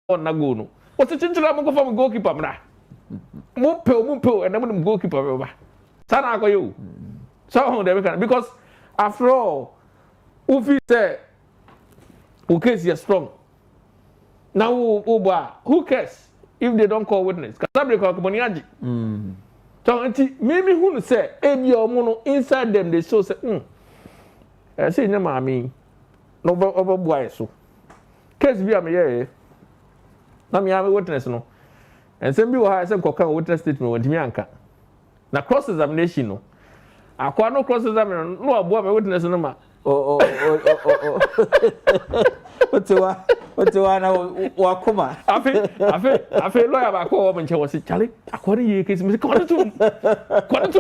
on na go no what chinchira mo go from goalkeeper mra mo pe and them goalkeeper ba sana ko you so on the can because after all who say who case is strong now who cares if they don't call witness kasabre ko money aji so maybe who say ebi omo no inside them they show say say nya maami no over boy so case bi am here na me am witness no and say bi wo ha say kokan witness statement wantimi anka na cross examination no akwa no cross examination no abo am witness no ma Otewa na wakoma afi lawyer ba ko wo nche wo se chale akwa ni ye case me ko to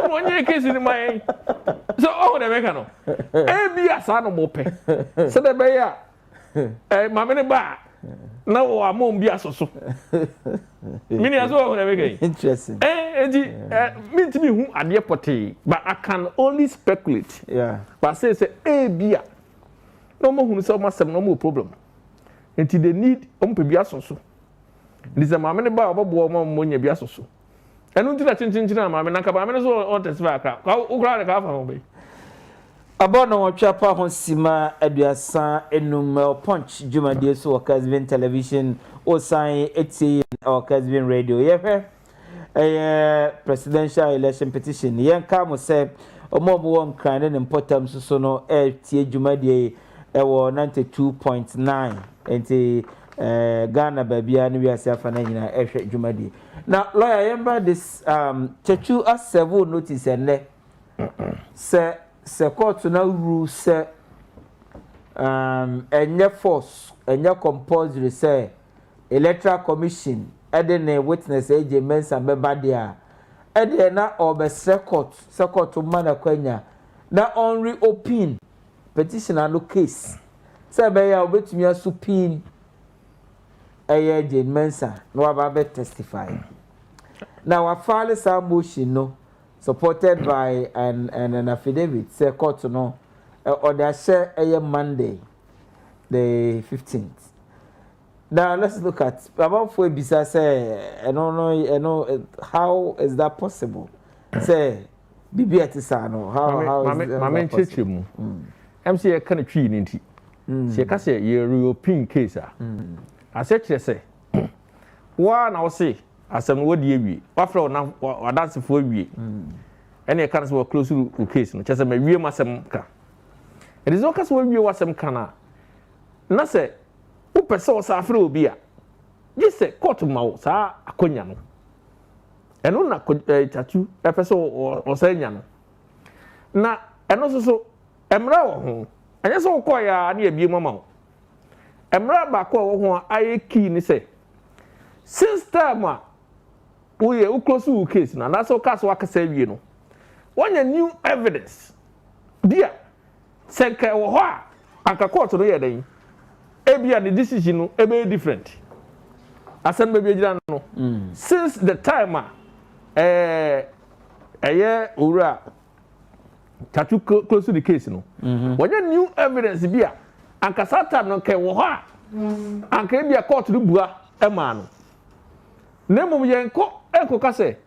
mo nye case ni mai so oh de meka no bi asa no mo pe se de be ya ma me ne ba na wo amon bi asoso mini aso wo de meka interesting me timi hu ade pote but I can only speculate but say bi no mo hu so masem no mo problem until they need pe bi asoso this ma me ne ba obobo mo nya bi asoso enu nti na chinchin na ma me na ka ba me so on testify ka ukra de ka fa ho be abono watcha pa ho sima aduasa enum punch jumade so Casvin television o sign eti or Casvin radio ye presidential election petition yen ka mo se omobo won kran ne important so no tie jumade ewo 92.9 enti Ghana babia no wiase afa na nyina ehwe jumade na lawyer yemba this chechu as several notice enne se court na rule se enye force enye compulsory say electoral commission ede witness AJ Mensa beba dia ede na obese court mana kwanya na on reopen petition and case say be ya obetumi asupin AJ Mensa no aba testify now wa file some motion no supported by an affidavit say court no order share Monday the 15th. Now let's look at about for bisa say I don't know how is that possible say bibi atisa no how is mama cheche mu MC kan twi ni nti se ka say European case I said say wa na wo say asem wo die wi wa fra na wadanse fo wi ene e kan so close to case no chese ma wi masem ka it is okay so wi wasem kana na se wo pese wo sa fra obi a ye se court ma wo sa akonya no eno na tatu e pese wo sa nya no na eno so emra wo ho anya so ko ya na ebie mama wo emra ba ko wo ho aye key ni se since time we close to case na so case wakasa wie no wanya new evidence dia senka wo ho a anka court no ye den ebia the decision no e be different asan be gira no since the time ora tatu close to the case no wanya new evidence bia anka satan no ke wo ho a anka ebia court no bua e ma no nemu yenko enko ka se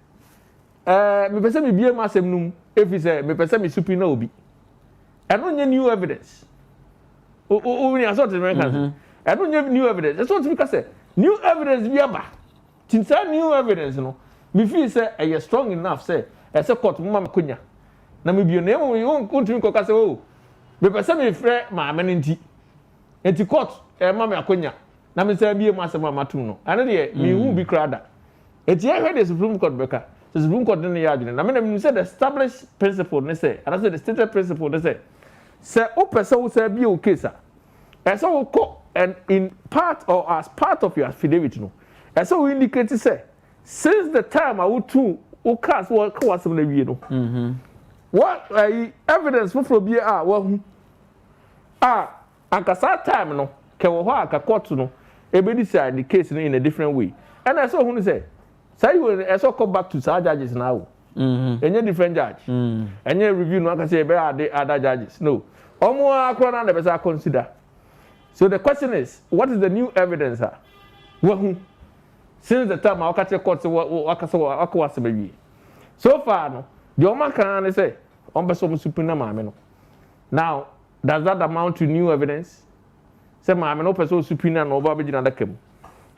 me pese me bie masem num efi se me pese me supi na obi eno nye new evidence o ni asort me kan eno nye new evidence so to be ka se new evidence bi aba tinsa new evidence no me feel say e strong enough say e se court mo ma konya na me bie nemu won kontumi ko ka se o me pese me frɛ ma ame nti court e ma me akonya na me say bie masem amatum no ane de me hu bi krada eti I heard the Supreme Court beka the Supreme Court didn't yard na me say the established principle ne say and I say the stated principle ne say o person who say be o case and so ko and in part or as part of your affidavit no and so we indicate say since the time I would to o cast what was some we no what evidence for be wa anka that time no ke wo ho aka court no e be decide the case in a different way and I saw who say you will come back to some judges now. Any different judge. Any review no can say be other judges. No. Omo akro na be say consider. So the question is, what is the new evidence? wahu since the time I catch a court wakasa baby. So far no the Oma can say on beso supina maame no. Now does that amount to new evidence? Say maame no person supina no oba be na kem.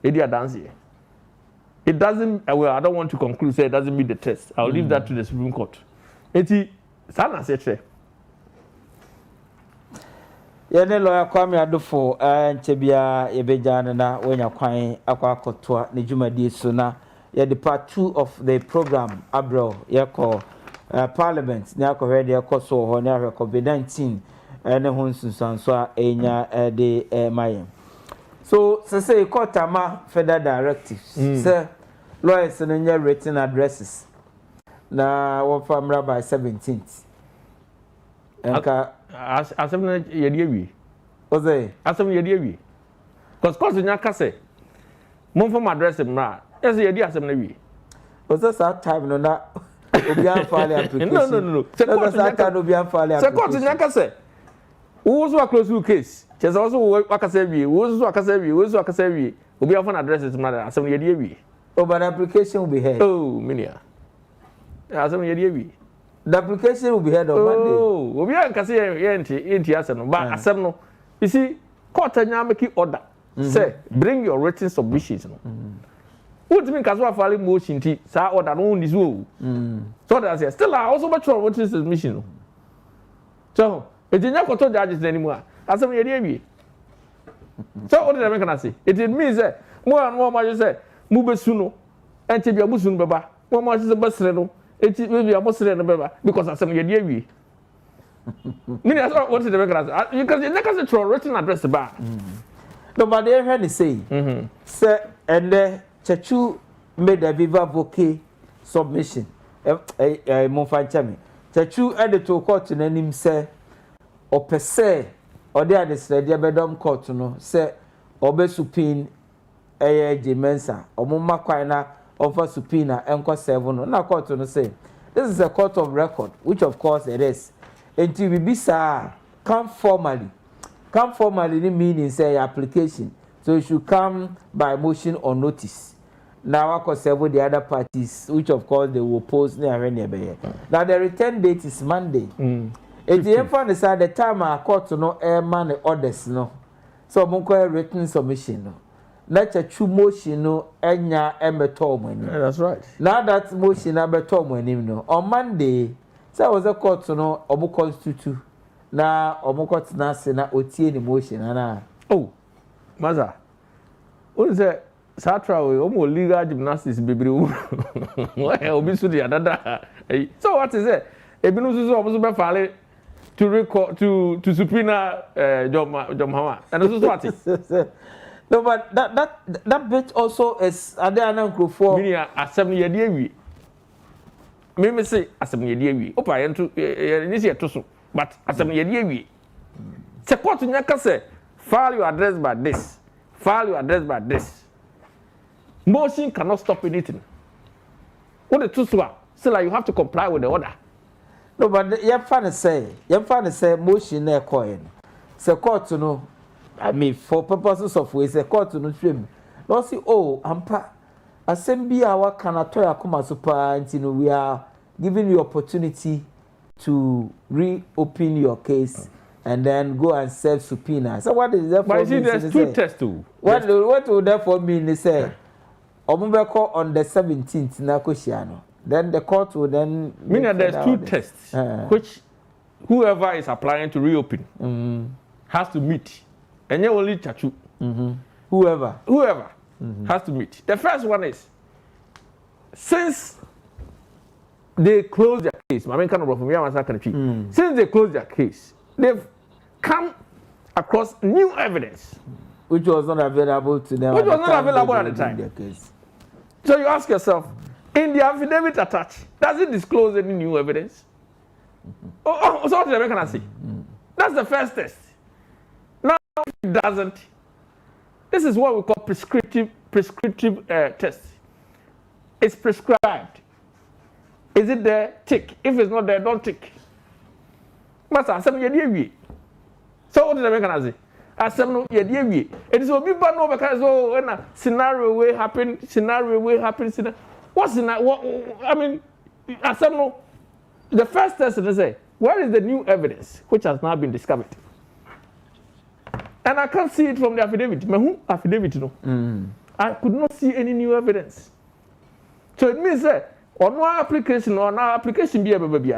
E dia dance here. It doesn't well I don't want to conclude say it doesn't meet the test. I'll leave that to the Supreme Court. Eti sana say che. Yene lawyer Kwame Adofo nchebia yebejana na wenya kwan akwa akotwa ne dwumadi so na ye the part 2 of the program abro ye call parliament ne akọhwe de ekoso ho ne ahwe COVID-19 ne ho nsunsanso a enya de maye. So say court ama federal directives say lawyers no nya written addresses na wo famra by 17th enka asem na ye de awie oze asem ye de awie cause nya ka say mon form address mra yes ye de asem na wie oze that time no na obi anfale application no se court nya ka say wo so close case chese wo so wakasa wie wo so akasa wie obi anfale address mra asem ye de awie but application will be heard. Oh minia asem ye de awie. The application will be heard on Monday. Oh, we are kasi enti asem no, but asem no. You see, court anya make order. Say, bring your written submissions no. What mean kaso file motion ti, sa order no this wo. So that say still I also bet your written submission no. So, it nya koto judges anymore. Asem ye dey wie. So what did I make na say? It means say, mo an mo ma say, mu besu no, enti bia musu no beba. Mo ma say besre no. Eti maybe I'm not no beba because asem ye dey wie. Me na so what did I make na say? You can say written address ba. No, but they heard say, say, and Chachu made a viva voce submission. Monfanchami. Chachu added to court in him say, or per se, or there the Bedom court, no, say, or be supine a Jimensa, or Mumma Quina, offer subpoena, Enco 7, no court to say. This is a court of record, which of course it is. Until we be sir, come formally meaning say application, so it should come by motion or notice. Now I could serve the other parties, which of course they will post near any. Now the return date is Monday. If the infant is at the time I court to know air money orders no, so munko written submission no. Let a true motion no enya emeto money. That's right. Now that motion emeto money no on Monday, so I was a court to know obu constitute. Na omukot na se na otie ni motion na oh maza what is that satra we omo legal gymnastics bebre why obi so the adada so what is it ebinu so omo so be file to record to subpoena John Hama and so what is no but that bit also is ade anankro for me asem ye de awie me say asem ye de awie opa ye nto ni se to so but asem ye dey awie se court nya ka say file your address by this motion cannot stop anything what the two so like you have to comply with the order no but you fan say motion na coin se court no I mean for purposes of we se court no twem no see oh ampa asem bi a wa kana to yakoma so pa ntino we are giving you opportunity to reopen your case and then go and serve subpoena. So what is that for? But see, there's two tests too. What would that for mean? They say, Omubeko on the 17th, Nakoshiano. Then the court will then. Meaning there's two tests, which whoever is applying to reopen has to meet. And you only Chachu. Whoever has to meet. The first one is, since they closed their case, since they closed their case, they've come across new evidence. Which was not available to them. Which was not available at the time. So you ask yourself, in the affidavit attached, does it disclose any new evidence? So what can I say? That's the first test. Now it doesn't. This is what we call prescriptive test. It's prescribed. Is it there? Tick. If it's not there, don't tick. Master, so what did I say? asem no ye de wie it is obi ba no be ka so na scenario way happen what's in that what I mean asem no the first test is say where is the new evidence which has now been discovered and I can't see it from the affidavit me who affidavit no I could not see any new evidence so it means that on one application be a baby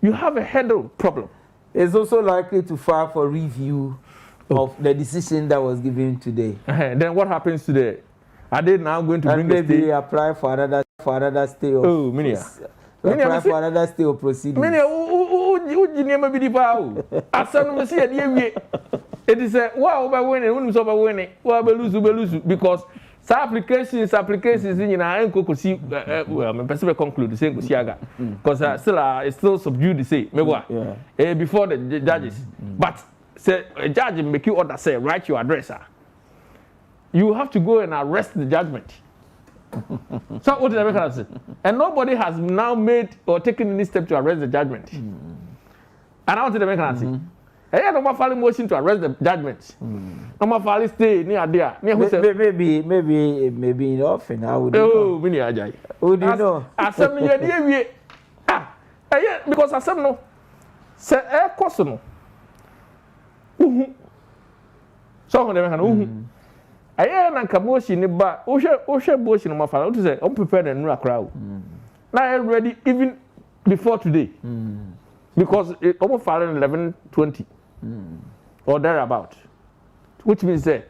you have a handle problem. It's also likely to file for review of the decision that was given today. Then what happens today? Are they now going to bring maybe apply for another stay of apply for another stay of proceedings? It is a winning, lose because applications in our enko see well me person conclude the same go siaga because it's still subdued to say me before the judges but say a judge make you order say write your address you have to go and arrest the judgment so what did I say and nobody has now made or taken any step to arrest the judgment and I want to make an answer no file motion to arrest the judgment. No file stay near there. Maybe in often. I would. Oh, many ajay. Would you know? Asem ye because asem no. Se course no. So when they can na nka motion ni ba. Ohwe motion no file. To say I'm prepared and no crowd. Now I'm ready even before today. Because it almost filed in 11:20 or thereabout, which means that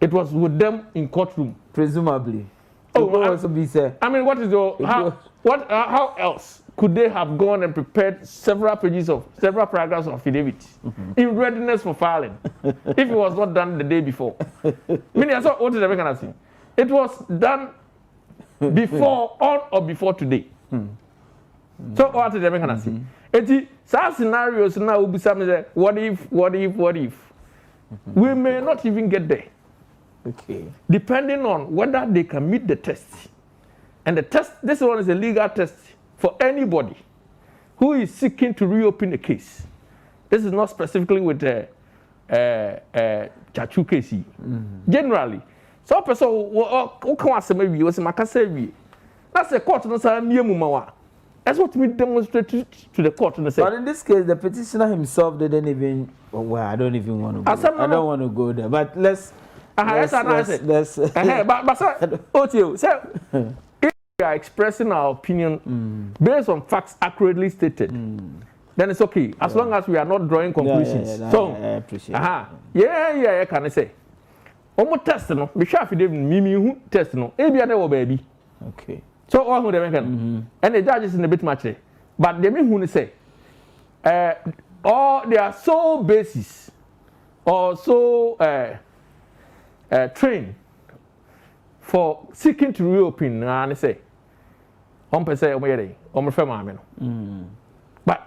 it was with them in courtroom, presumably. Also be said. I mean, what is your how else could they have gone and prepared several paragraphs of affidavit in readiness for filing if it was not done the day before? Meaning, I saw what is the mechanism? It was done before on or before today. So what is the mechanism? Some scenarios now will be something what if? We may not even get there. Okay. Depending on whether they can meet the test. And the test, this one is a legal test for anybody who is seeking to reopen a case. This is not specifically with Chachu case. Generally, so person who can say maybe was makase. That's a court no say niemu. That's what we demonstrated to the court. But in this case, the petitioner himself didn't even. Well, I don't even want to go. I don't want to go there. But let's. But if we are expressing our opinion based on facts accurately stated, then it's okay. As long as we are not drawing conclusions. I appreciate. Can I say? Almost test no. We shall feed me test no. Baby. Okay. So all who they can, and the judges in a bit much, but they mean who say, all their sole basis or so for seeking to reopen, and say, but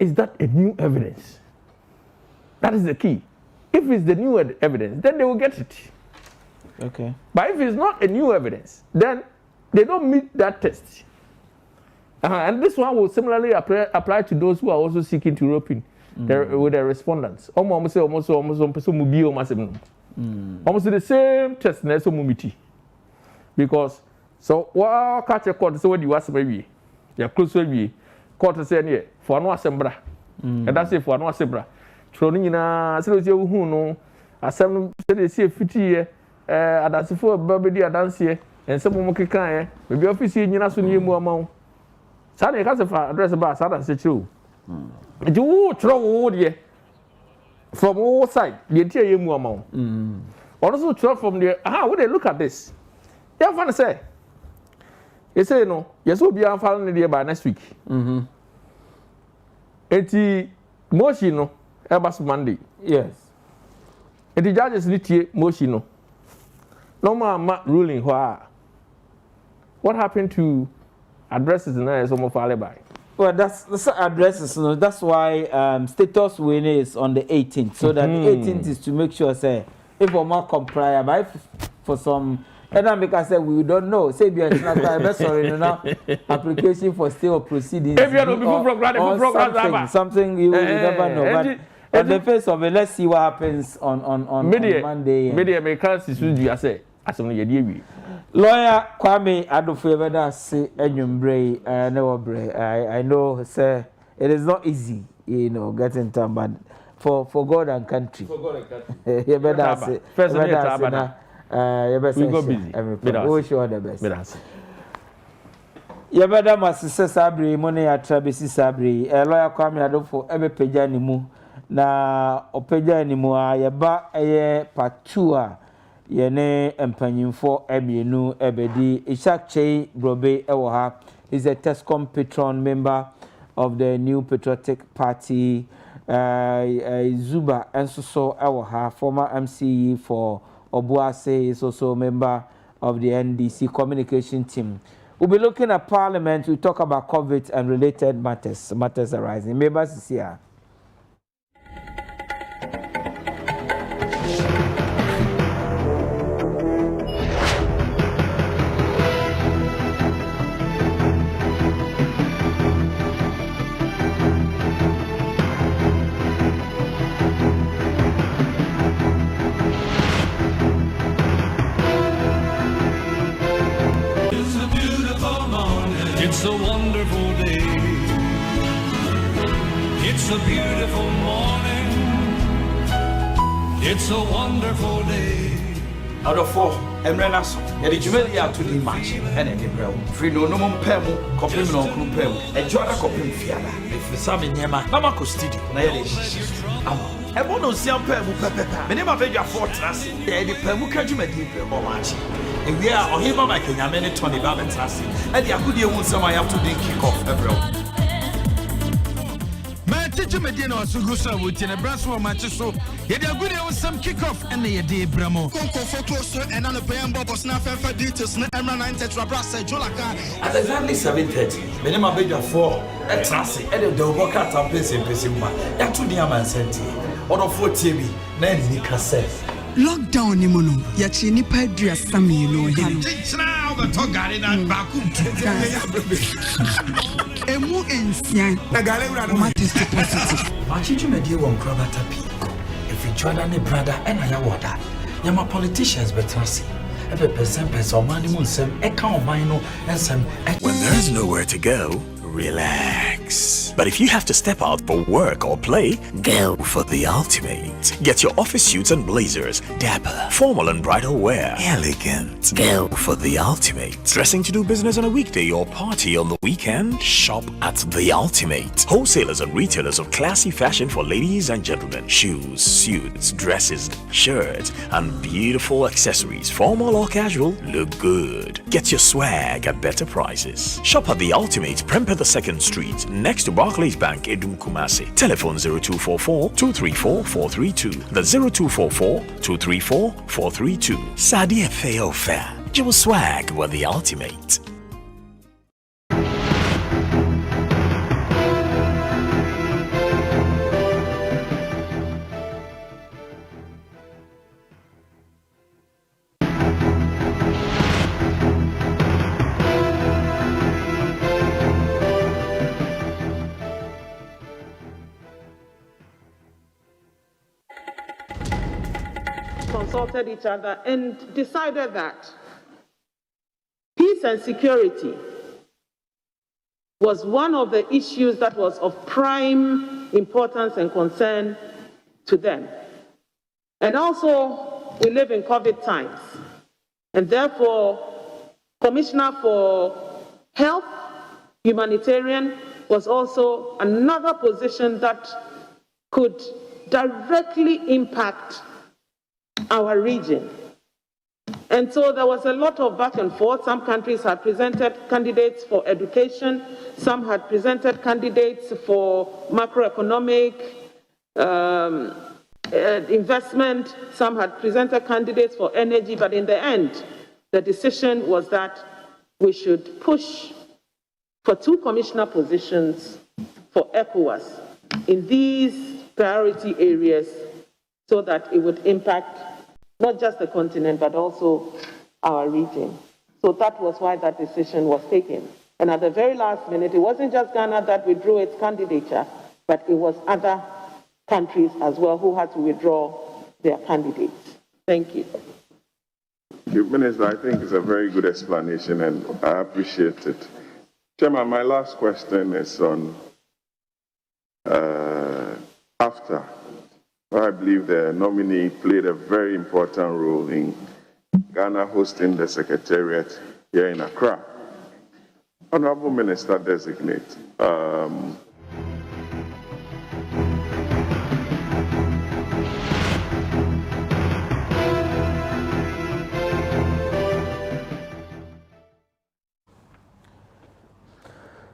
is that a new evidence? That is the key. If it's the new evidence, then they will get it. Okay. But if it's not a new evidence, then they don't meet that test. And this one will similarly apply to those who are also seeking to reopen with their respondents. Almost the same test as mumiti. Because so what catch a court so what you ask maybe you're close to me court say for no assembra and that's it for no assembra. Trolling so who no assembly say fiti adase for baby dance here and some more can maybe office nyina so niemu amount. Sane ka se fa address ba sada se chiru. Nti wo tro wo de from all side the entire yemu amount. Also tro from there when they look at this. They fan say you say no yes obi an fall ne by next week. Enti motion no e Monday. Yes. Enti judges ni tie motion no. Normal ruling what happened to addresses in there is almost by? Well, that's addresses. You know, that's why status win is on the 18th. So that the 18th is to make sure say if we more comply, but for some. And then because say we don't know, say we are not sorry now application for stay or proceedings. If you are looking for program, something you will never know. On the face of it, let's see what happens on Monday. Media may can't see you say. Lawyer Kwame Adolfo Ebeda say enyumbre I know say it is not easy, getting time, but for God and country. For God and country. Ebeda say first we go busy. We wish you all the best. Yebeda masise sabri money atrabesi sabri lawyer Kwame Adolfo ebe peja ni mu na opeja ni mu a yeba eye patua yene empanyimfo emienu ebedi Ishakche Brobe ewo ha is a Tescom patron member of the New Patriotic Party. Zuba Ensoso ewo ha former MCE for Obuase is also a member of the NDC communication team. We'll be looking at Parliament. We talk about COVID and related matters arising. Maybe this here. It's a wonderful day. It's a beautiful morning. It's a wonderful day. Out of 4, Emrenaso, and the Jumelia to the match, and any brown. Free no more pemu, copim no pemu, and Joanna copim fiala. If the Sami Yama, Namako studio, Ebono Siam Pemu Pepe, Menema Vega Fortress, the Pemuka Jumedi or match. And we are on him, my Kenya, many Tony Valentasi, and the Akudia won't some I have to kick off everyone. Teacher Medina Sugusa would in a brass for Manchester. Yet a good some kick off and a day Bramo. Conco for closer and on a paying bob was not for details. Emma 9 Tetra Brassa Jolaka. At exactly 7:30, Menema Vega 4, a Trassi, and the Doboka Tampes in Pesima, that to the Aman Senti, or of 4 TV, then Nika says. Lockdown Nimono, Yachini Padria Sami, no him. Now the Togari and Bakum. Emu Ensian, Matis positive. Machichu Media won Krabata P. If you join any brother and I water, Yama politicians better see. Every person or money moon some account mino and some. When there's nowhere to go, relax. But if you have to step out for work or play, go for the ultimate. Get your office suits and blazers, dapper, formal and bridal wear, elegant. Go for the ultimate. Dressing to do business on a weekday or party on the weekend? Shop at the ultimate. Wholesalers and retailers of classy fashion for ladies and gentlemen. Shoes, suits, dresses, shirts, and beautiful accessories, formal or casual, look good. Get your swag at better prices. Shop at the ultimate, Prempeh the 2nd Street, next to Barclays Bank, Edum Kumasi. Telephone 0244-234-432. That's 0244-234-432. Sadia Feo Fair. Jewel swag with the ultimate. Consulted each other and decided that peace and security was one of the issues that was of prime importance and concern to them. And also, we live in COVID times, and therefore, Commissioner for Health, Humanitarian was also another position that could directly impact our region. And so there was a lot of back and forth. Some countries had presented candidates for education. Some had presented candidates for macroeconomic investment. Some had presented candidates for energy. But in the end, the decision was that we should push for 2 commissioner positions for ECOWAS in these priority areas so that it would impact not just the continent, but also our region. So that was why that decision was taken. And at the very last minute, it wasn't just Ghana that withdrew its candidature, but it was other countries as well who had to withdraw their candidates. Thank you. Minister, I think it's a very good explanation and I appreciate it. Chairman, my last question is on after. I believe the nominee played a very important role in Ghana hosting the Secretariat here in Accra. Honorable Minister Designate,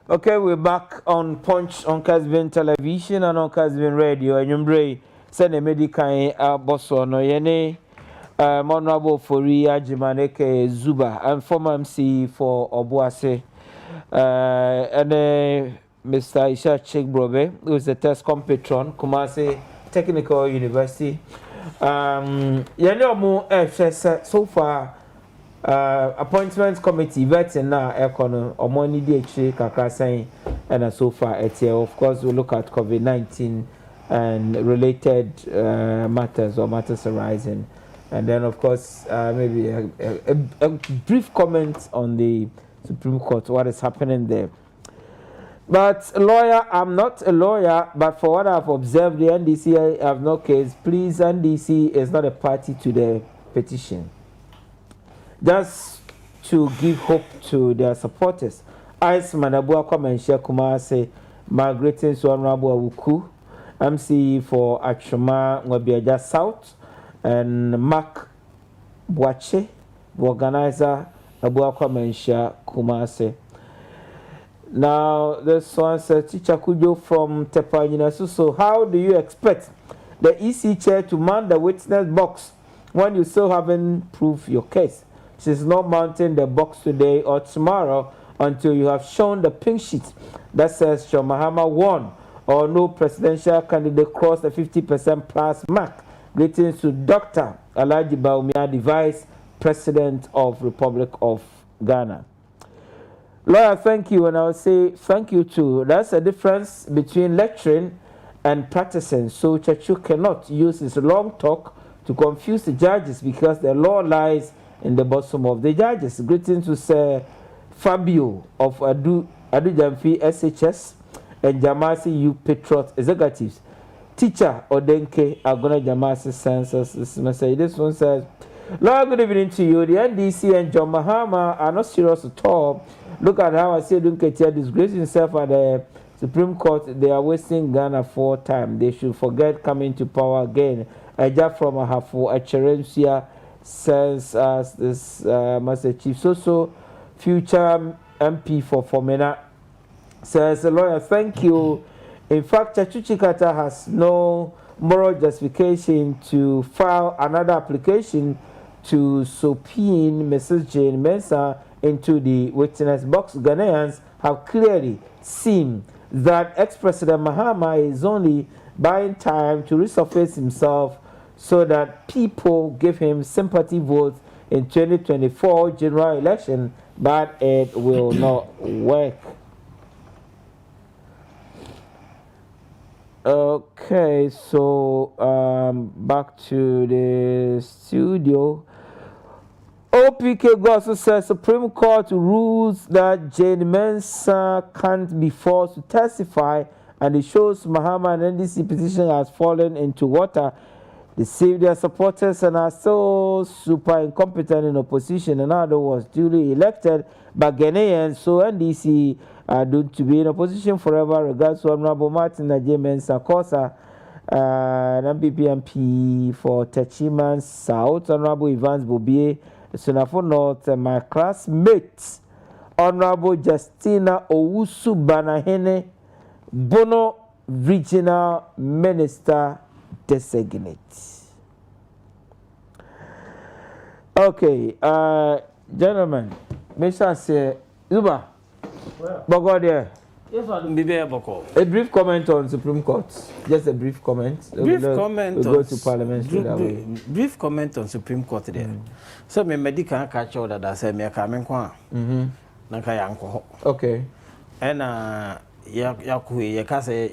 Okay, we're back on Punch on Casbin Television and on Casbin Radio. And you're send a medical boss on Yene, Honorable Fori Ajimaneke Zuba, and former MC for Obuase, and Mr. Isha Chekbrobe, who is the test compatron, Kumasi Technical University. Yene so far. Appointments committee vetting now econo or money DHA kakra saying and so far of course we look at COVID-19 and related matters or matters arising, and then of course maybe a brief comment on the Supreme Court, what is happening there. But lawyer, I'm not a lawyer, but for what I've observed, the NDC have no case. Please, NDC is not a party to the petition. Just to give hope to their supporters. Ice Manabua come and share Kumase, Margaret Honorable Awuku, MC for Achuma Wabiaja South, and Mark Boache, the organizer, Abua come and share Kumase. Now, this one says, Teacher Kujo from Tepanyina. So, how do you expect the EC chair to man the witness box when you still haven't proved your case? She's not mounting the box today or tomorrow until you have shown the pink sheet that says John Mahama won or no presidential candidate crossed the 50% plus mark. Greetings to Dr. Alhaji Bawumia, the Vice President of Republic of Ghana. Lawyer, thank you, and I will say thank you too. That's a difference between lecturing and practicing. So Chachu cannot use his long talk to confuse the judges because the law lies in the bottom of the judges. Greetings to Sir Fabio of Adu Jamfi SHS and Jamasi U Patriot Executives. Teacher Odenke Agona Jamasi Census. This one says, Lord, good evening to you. The NDC and John Mahama are not serious at all. Look at how I say Dunketia disgracing himself at the Supreme Court. They are wasting Ghana for time. They should forget coming to power again. Eja from Ahafu Echerensia says as this Master Chief Soso, future MP for Fomena, says the lawyer, thank you. In fact, Chachuchikata has no moral justification to file another application to subpoena Mrs. Jane Mensah into the witness box. Ghanaians have clearly seen that ex-President Mahama is only buying time to resurface himself so that people give him sympathy votes in 2024 general election, but it will not work. Okay, so back to the studio. OPK Gosso says Supreme Court rules that Jane Mensah can't be forced to testify, and it shows Mahama and NDC petition has fallen into water. They save their supporters and are so super incompetent in opposition. Another was duly elected by Ghanaians, so NDC are doomed to be in opposition forever. Regards to Honorable Martin J. Mensah Kosa, an MPP MP for Techiman South, Honorable Evans Bobie, Sunafo North, and my classmate, Honorable Justina Owusu Banahene, Bono Regional Minister Designate. Okay, gentlemen, Mr. say, Zuba, Bogo there. Yes, I'll be able. A brief comment on Supreme Court. Just a brief comment. Brief comment. We'll go to Parliament straight away. Brief comment on Supreme Court there. So, me medical catch order that say me coming kwa. Okay. And ya kase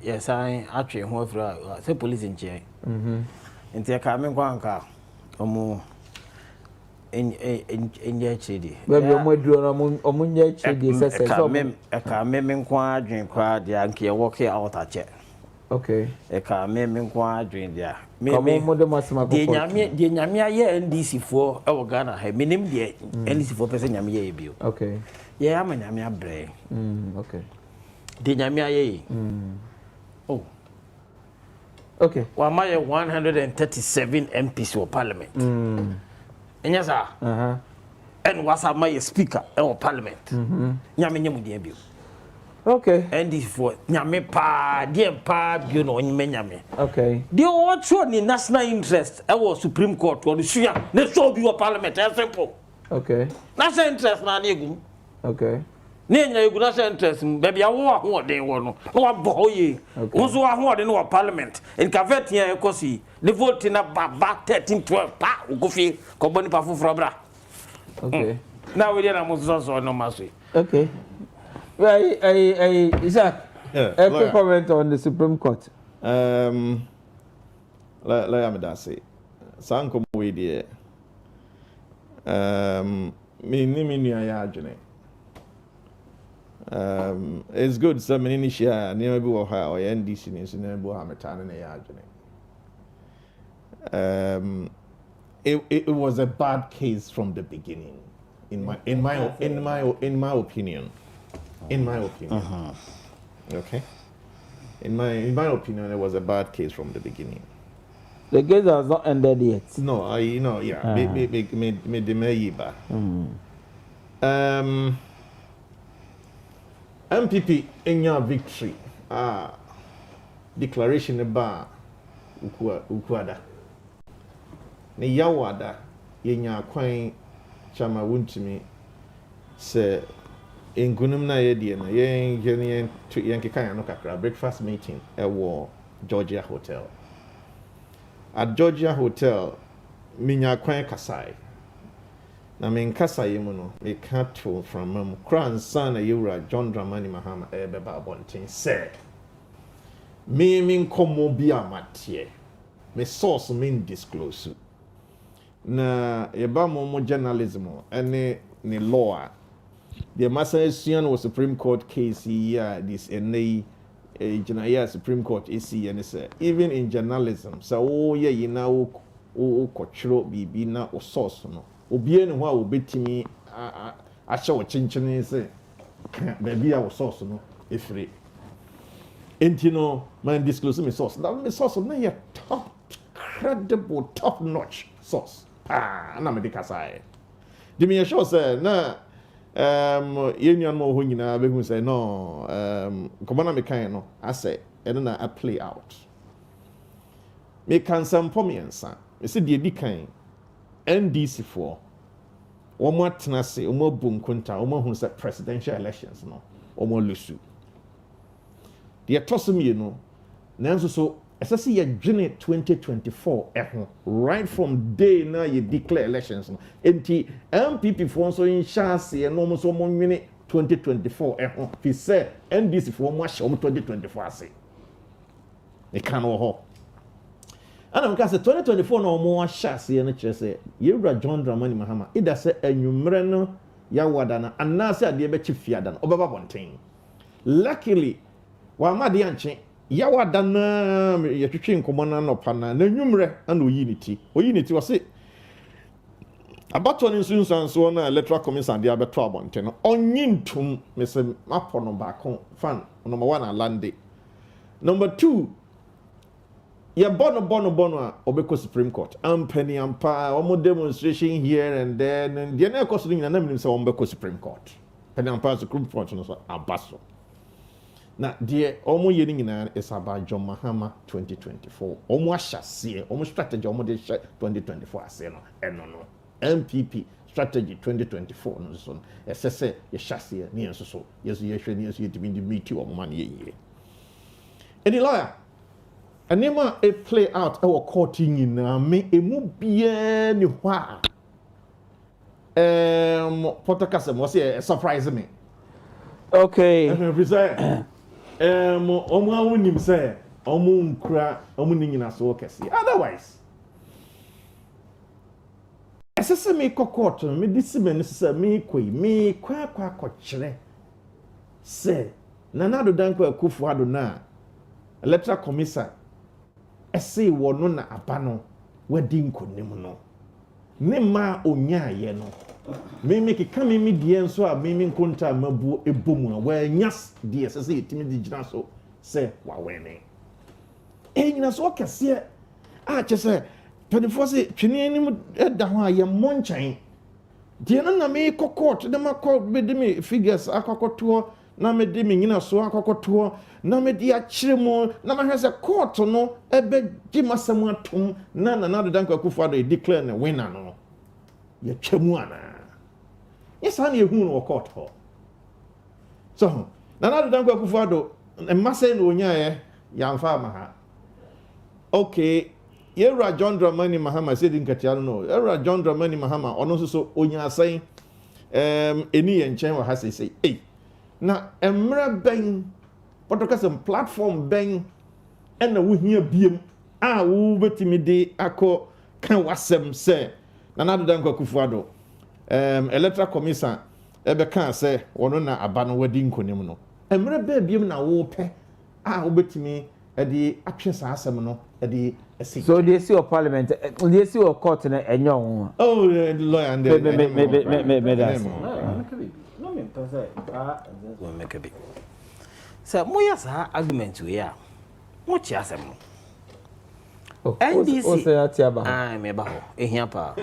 ya sign atwe ho afra say police nche nti ka me kwanka omo enye chidi baby omo aduro no omo nya chidi sese so ka me nkwa adwen kwa dia nke work out ache okay ka me nkwa adwen dia me mo de masema ko de nyame aye NDC fo e wo Ghana ha menim de NDC fo pese nyame ye bio okay ye ama nyame abre okay de nyame aye oh okay wa ma ye 137 MPs for parliament enya sa and was my speaker in parliament nyame nyemu de bio okay and this for nyame pa de pa bio no nyame okay the what ni national interest e was supreme court or suya na so bi parliament e simple okay national interest na na egum okay ne nya egu national interest baby awo ahoden wo no no wa bo ye wo so ahoden no parliament in cavet here ekosi the vote na baba 13 12 pa ugofi ko boni pa fufuro bra okay now we dey na muzo no maso okay Isaac a quick comment on the Supreme Court let me say sanko we dey me nua ya adwene it's good so many ni share near bi wo ha o NDC ni so na bi ha metane na ya adwene it was a bad case from the beginning in my opinion okay in my opinion it was a bad case from the beginning. The case has not ended yet. No, me demeyiba. MPP enya victory declaration ba ukuada ne yawada yenya kwan chama wuntimi se engunum na yedie na yen keka no kakra breakfast meeting ewo Georgia Hotel. At Georgia Hotel minya kwan kasai na men kasai mu no me ka to from mam kran san na yewura John Dramani Mahama beba abonten se me komo bi amatie me source me disclose na yeba mo journalism ene ni law the Massachusetts was Supreme Court case here this Supreme Court is and say even in journalism so you know control bibi na o source no obi ene ho a obetimi a hye wo chenchene say baby a wo source no efre enti no man disclose me source that me source na ya top credible top notch source na me dikasai di me show say na yenyan mo ho nyina be hu say no komana me kan no I say and na I play out me kan sam pomiensa me se de di kan NDC for omo atena se omo bum kunta omo hu say presidential elections no omo lusu de tosom ye no nanso so esase ye dwene 2024 eho right from day na ye declare elections no enti MPP for so in chance ye no mo so mo nwene 2024 eho fi say NDC for mo ahye 2024 ase e kan ho ana mka say 2024 na mo ahye ase ye no kire say ye wura John Dramani Mahama ida say anwumre no ya wada na anase ade be chifiada no obeba bonten luckily wa ma de anche yawa dana ye twetwe nkomona no pana na nwumre ana oyiniti wo se abato ni nsunsanso na electoral commission de abeto abonte no onyintum mese mapo no baako fan number 1 alande number 2 ye bono a obeko Supreme Court ampani ampa omo demonstration here and then de na ekoso nyina na minim se ombeko Supreme Court peni ampa Supreme Court no so abaso na die omo ye nyina is about John Mahama 2024 omo ahyase omo strategy omo de 2024 ase no eno no MPP strategy 2024 no so esese ye hyase ne enso so yeso ye hwe ne enso ye timi di meet omo man ye yire any lawyer anema a play out our court nyina me emu bia ni ho a podcast mo say surprise me Okay. Precise. Omo nim say omo nkura omo ni nyina so kese. Otherwise. Esese me court me disi me se me koi me kwa kire. Say Nana Addo Dankwa Akufo-Addo na electoral commissioner ese wo no na aba no wadi nkonim no. Ne ma onya ye no. Me keka me die nso a me nkonta mabu ebomu a wa nyas die se yetimi di gina so se wa wene nyina so kese a chese 24 se twene anim da ho a ye monchan die no na me court de makọ be de me figures akokoto na me de me nyina so akokoto na me di akiremu na ma hwese court no ebe gimasam atom na Nana Addo Dankwa Akufo-Addo declare ne winner no ye twemu ana. Yes, I need who court for. So, Nana Addo Dankwa Akufo-Addo, and Massa no nya yamfa maha. Okay, Yera John Dramani Mahama said in Katiano no. Yera John Dramani Mahama, ono so onya saying, eni enchen wa hase say, hey, na emra ben, some platform ben, and na we hear biem, wo betimi de akọ kan wasem say, Nana Addo Dankwa Akufo-Addo. Electoral commissioner ebe kan say wono na aba no wadi nkonim no emre ba biem na wo pe wo betimi e di atwe sa asem no e di esi. So they see your parliament they see your court na enyo ho. Oh the lawyer and the me that's no me pese we make a big so mo ya sa argument we ya mo chi asem no NDC me ba ho ehia pa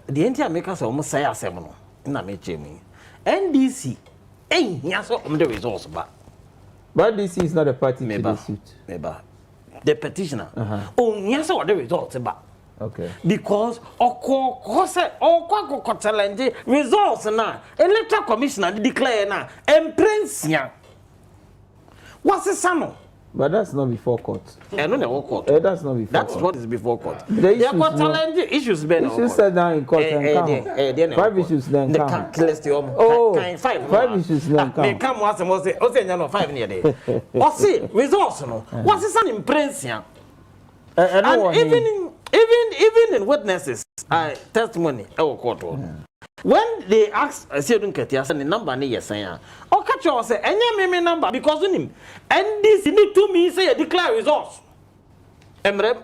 the entire makers o mo say asem no na me chemi NDC ehia so the results ba but this is not a party to the suit the petitioner ohia so the results ba okay because okwa challenge results na electoral commissioner declare na emprensia what's the sano. But that's not before court. No, no, court. That's not before That's court. what is before court. There are challenge issues ben. Issues set down in court and come. 5 issues then come. The can't list you. Oh, 5 issues then come. They come once and once say, no 5 near day. Or see, results no. What's this an impression? And even in witnesses, testimony, our court. When they ask Sedun Ketia the number ni yesaya, or catch you say any me number because of him. And this need to me say declare results. Emre.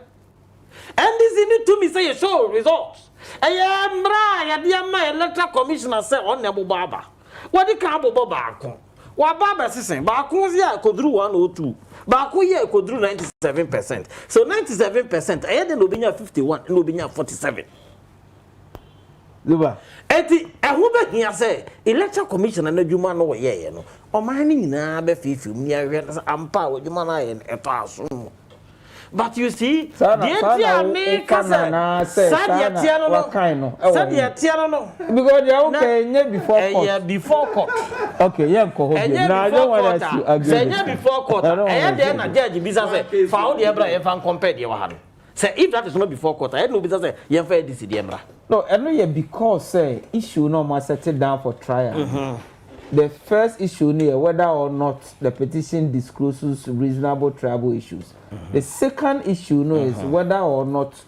And this need to me say show results. Emra ya dia ma electoral commissioner say on Abu Baba. What the can Abu Baba? Wa Baba sisen ba kun ya kodru 102. Ba kun ya kodru 97%. So 97% I dey no binya 51 no binya 47. Zuba. Eti ehu be hia say electoral commissioner na dwuma no ye no. O man ni nyina be fifim ni ahwe ampa wo dwuma na ye eto aso. But you see, the entire maker because they are okay before court. Before court. Okay, yeah, no, I don't want to agree. Before court. And then a judge business say, found the Ebra and compared the one. Say, if that is not before court, I had no business say, you have this the Ebra. No, I know because say issue no must settle down for trial. The first issue is whether or not the petition discloses reasonable tribal issues. The second issue is whether or not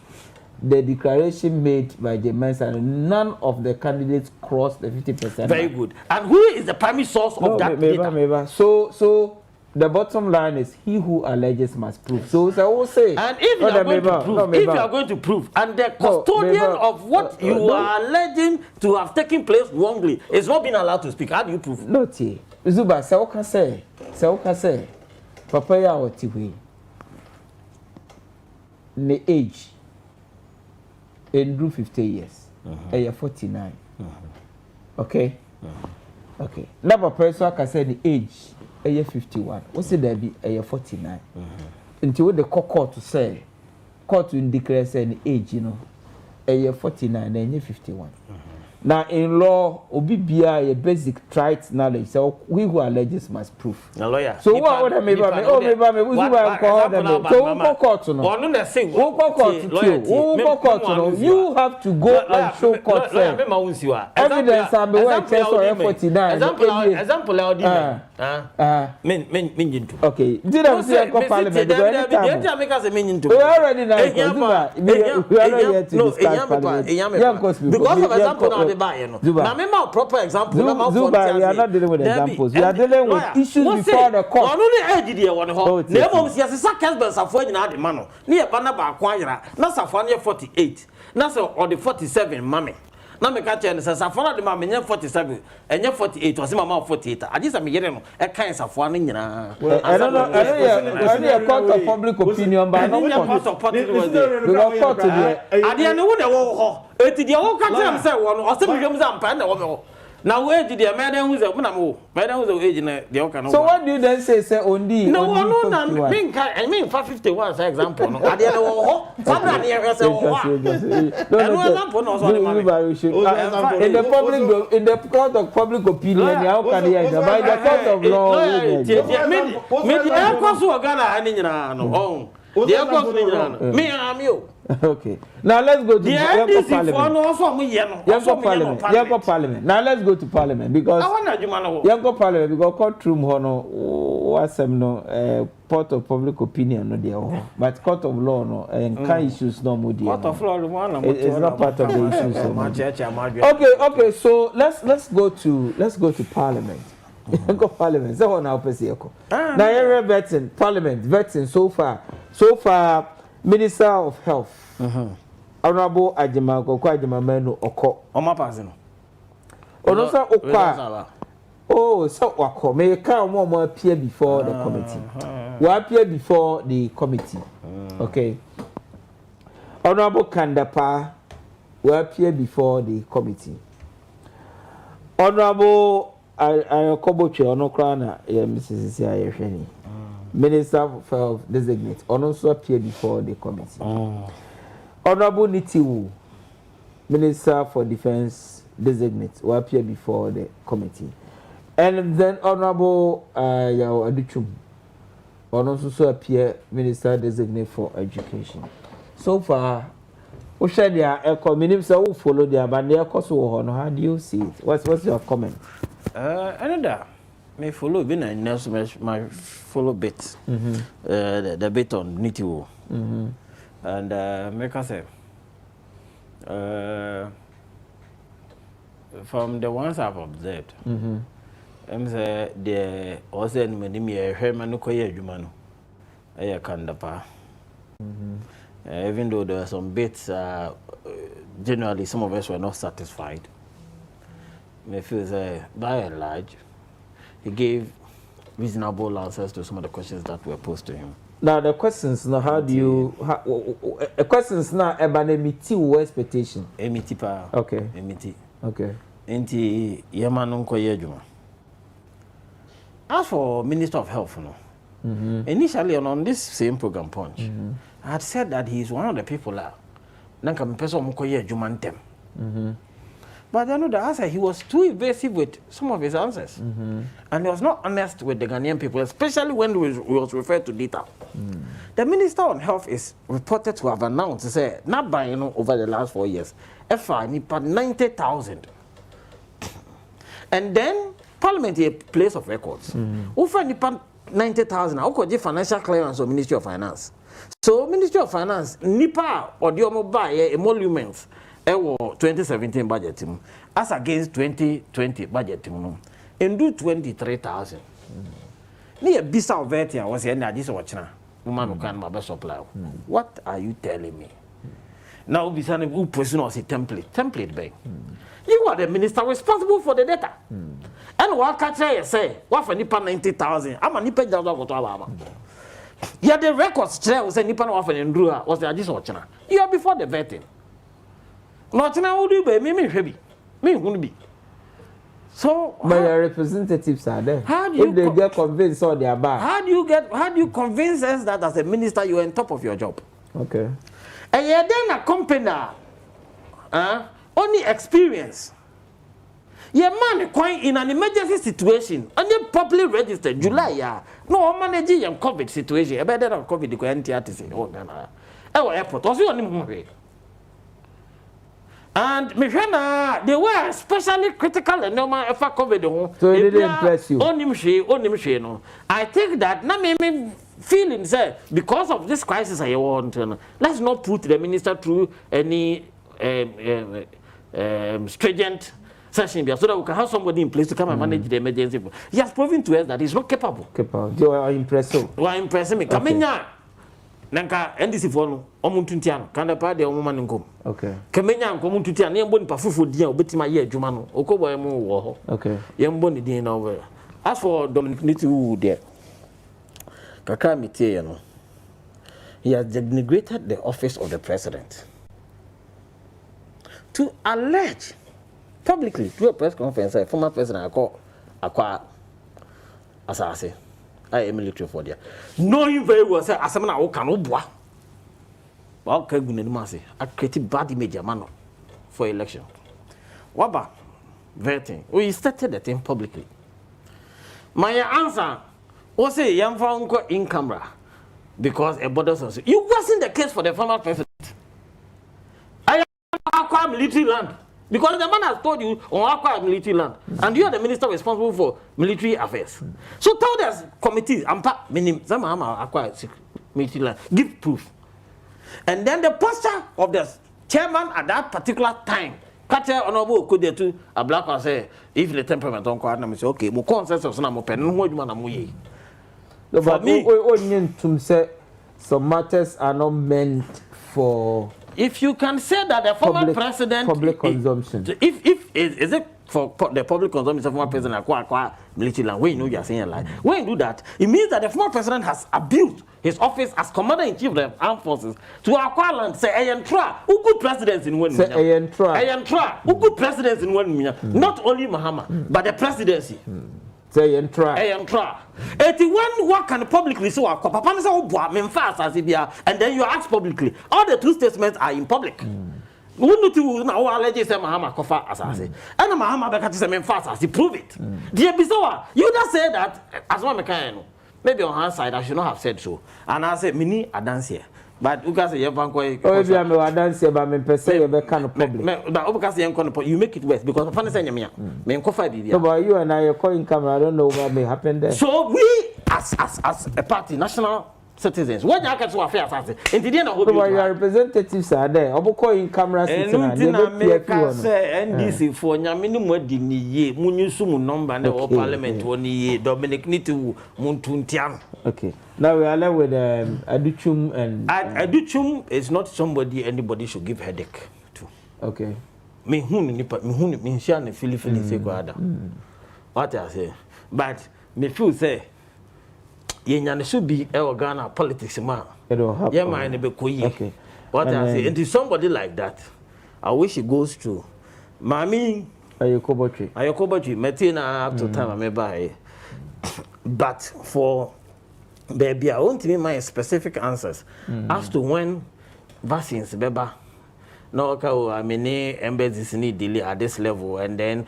the declaration made by the Mensa and none of the candidates crossed the 50%. Very good. And who is the primary source of that data? So the bottom line is he who alleges must prove. So I will say, and if you are going to prove, and the custodian of what you are alleging to have taken place wrongly is not being allowed to speak, how do you prove? No, Zuba, say, Papa ya watiwe. The age, and 50 years, 49. Okay? Okay. Now, Papa so can say the age. 51. What's it there be 49? Until the court to say, court to declare say age, 49 and 51. Now in law, obibia a basic right knowledge. So we who alleges must prove. Na lawyer. So what would I make? Oh, maybe we call them. So who court no? Or no, say who court no? You have to go and show court. Evidence are be worth test or 49. Example okay. Did I say parliament? We already know. We already here to discuss parliament. Because of example now the buy now me proper example Zuba, we are not dealing with examples. We are dealing with issues before the court. Ono ne age dey won ho. Na ebom sia se sakes ben safo nyina de ma no. Na ye ba na ba kwa yira. Na safo na 48. Na so or the 47 mame. Na me ka tell say safo na de ma me 47. Enye 48 o se mama 48. Adi say me yere no e kan safo na nyina. I don't know court of public opinion but no court of public court there. Adi ne wo de wo ho. Eti de wo ka tell am say wo no o se me hwem say ampa na wo me ho. Now age the madam who's a madam who's age in the okay. So what do you then say only? No, I mean 551 for example. No, I didn't know. Somebody here say in the public in the court of public opinion, how can you by the court of law? Me the course of Ghana ani no. Me am you. Okay. Now let's go to the parliament. Now let's go to parliament because parliament because courtroom hono was no court of public opinion no there, but court of law no and can issues no more there. Court of law it's not part of the issues. Okay. So let's go to parliament. Go parliament. So now now you're vetting parliament vetting so far. Minister of Health, Honorable Ajima Koko Ajima Menu Oko. Oma passing. Ono sa okwa. Oh, so wako. May come more appear before the committee. We appear before the committee. Okay. Honorable Kandapa will appear before the committee. Honorable Ayokoboche Onokrana, Mrs. Ayesheni. Minister of Health designate also appear before the committee. Honorable Nitiwu, Minister for Defense designate, will appear before the committee. And then Honorable Yao Aduchum also appear Minister designate for Education. So far, Ushadia minister who follow the Abandia Koso. How do you see it? What's your comment? Another. Me follow been a my follow bit the bit on Nitiwu and make us say from the ones I've observed I'm say the also any me Herman no koye adwuma no e Kandapa even though there were some bits generally some of us were not satisfied. Me feel by and large he gave reasonable answers to some of the questions that were posed to him. Now the questions now, how do you questions now about emiti or expectation? Emiti pa. Okay. Emiti. Okay. Enti yamanu koye adwuma. As for Minister of Health, initially on this same program Punch, I had said that he is one of the people that nanka mpesa omukoye adwuma ntem. But I know the answer, he was too evasive with some of his answers. And he was not honest with the Ghanaian people, especially when he was referred to data. The Minister on Health is reported to have announced, say, not by, over the last 4 years, FR nipa 90,000. And then, Parliament is a place of records. Over nipa 90,000, how could you financial clearance or Ministry of Finance? So, Ministry of Finance, nipa or the mobile emoluments, 2017 budget as against 2020 budget and do 23,000. Near Bissau Vetia was the end of this watching. Woman can my best supply. What are you telling me? Now Bissau who person was a template bank. You are the minister responsible for the data. And what catch I say, what for nipa 90,000? I'm a nipa job of what yeah, the records was a nipa of an endura was the Addis watching. You are before the vetting. Not now, do be me heavy. Me won't be. So, my representatives are there. How do you if they get convinced or they are bad? How do you convince us that as a minister you are on top of your job? Okay. And you then a company, only experience. Your man quite in an emergency situation, and you properly registered July, yeah. No managing your COVID situation. I better not COVID the quantity to oh, no. Oh, airport, also on the and Mishana, they were especially critical and no man ever COVID. So it didn't impress you. Only no. I think that now me feeling say because of this crisis I want let's not put the minister through any stringent session so that we can have somebody in place to come and manage the emergency. He has proven to us that he's not capable. You are impressive. You are impressing me. Come in Nanka NDC for no omuntuntiano kanda pa de omuma nkom. Okay. Kemenya nkom omuntuntiano ye mboni pa fufu dia obetima ye adwuma no. Okobo ye mu wo ho. Okay. Ye mboni din na over. As for Dominic Nitu there. Kaka mitie no. He has denigrated the office of the president. To allege publicly through a press conference, former president Akwa Asase. I am military for there. Knowing very well, say, as I can obwa. Well, Kagunimasi, I created bad image man for election. Waba, very thing. We started the thing publicly. My answer was a young uncle in camera because a border was. It wasn't the case for the former president. I am Aqua military land. Because the man has told you on Aqua military land, and you are the minister responsible for military affairs. So tell us committees, some Aqua military land, give proof. And then the posture of the chairman at that particular time, Katia Honorable could to a black or say, if the temperament on Quadnam is okay, more consensus on Amopen, what you want to for me, to say some matters are not meant for. If you can say that the former president public consumption, if is it for the public consumption of former president acquire military land, when you know you are saying a lie. When you do that, it means that the former president has abused his office as commander-in-chief of the armed forces to acquire land. Say Ayantra, who good presidents in one minute. Ayantra, who good presidents in 1 minute. Not only Mahama, but the presidency. Say and try. 81 work and publicly so Papa and then you ask publicly. All the two statements are in public. We need to now allege say Mahama Kofa as I say. And Mahama Bekati say fast as he prove it. Dear Bisawa, you just say that as one mechanic. Maybe on her side I should not have said so. And I say mini a dance here. But you guys say you dance but me per se you kind of public. But you make it worse because Papa say me Kofa bibi. So but you and I are calling camera, I don't know what may happen there. So we as a party, national citizens, what you can so affairs as in the end of your representatives are there. Obo calling camera NDC for nyamini di ni ye munyusu mu number na parliament woni ye Dominic Nitu Muntuntian. Okay. Now we are left with Aduchum and Aduchum is not somebody anybody should give headache to. Okay. Me share ne feel say go ada. What I say. But me feel say Yenyane should be Ghana politics man. Yeah, man, okay. What I say, and to somebody like that, I wish it goes through. Mami, Ayokobochi, Metina up to time I may buy. But for baby, I want to be my specific answers as to when vaccines beba. No, I mean, embassies need delay at this level, and then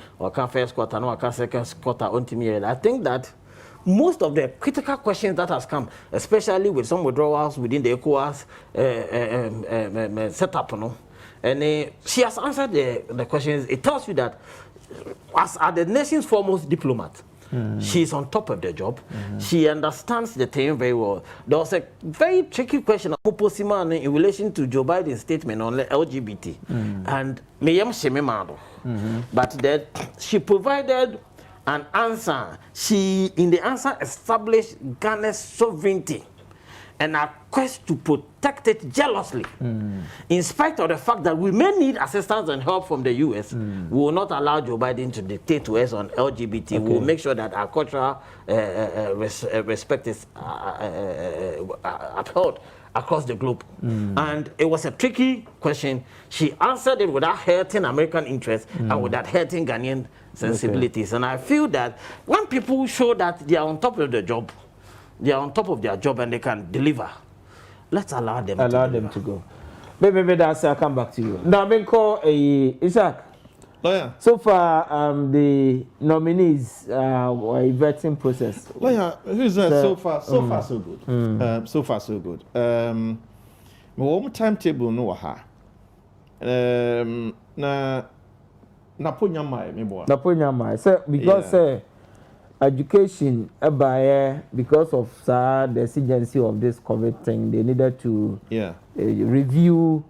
first quarter, no, second quarter, I think that most of the critical questions that has come, especially with some withdrawals within the ECOWAS setup, no? And she has answered the questions. It tells you that as the nation's foremost diplomat, she's on top of the job. She understands the thing very well. There was a very tricky question of Posima in relation to Joe Biden's statement on LGBT. And Mayam Shememado. But that she provided an answer. She, in the answer, established Ghana's sovereignty and a quest to protect it jealously. In spite of the fact that we may need assistance and help from the US, we will not allow Joe Biden to dictate to us on LGBT. We will make sure that our cultural respect is upheld across the globe. And it was a tricky question. She answered it without hurting American interests and without hurting Ghanaian sensibilities. And I feel that when people show that they are on top of the job, they are on top of their job and they can deliver, let's allow them to go. Maybe that's I'll come back to you. Now, I'm call Isaac. Lawyer. So far, the nominees were a vetting process. Lawyer, who's so far so good. So far so good. My one timetable no ha. Na ponya mai me boy. Na ponya mai. So because education because of the exigency of this COVID thing, they needed to review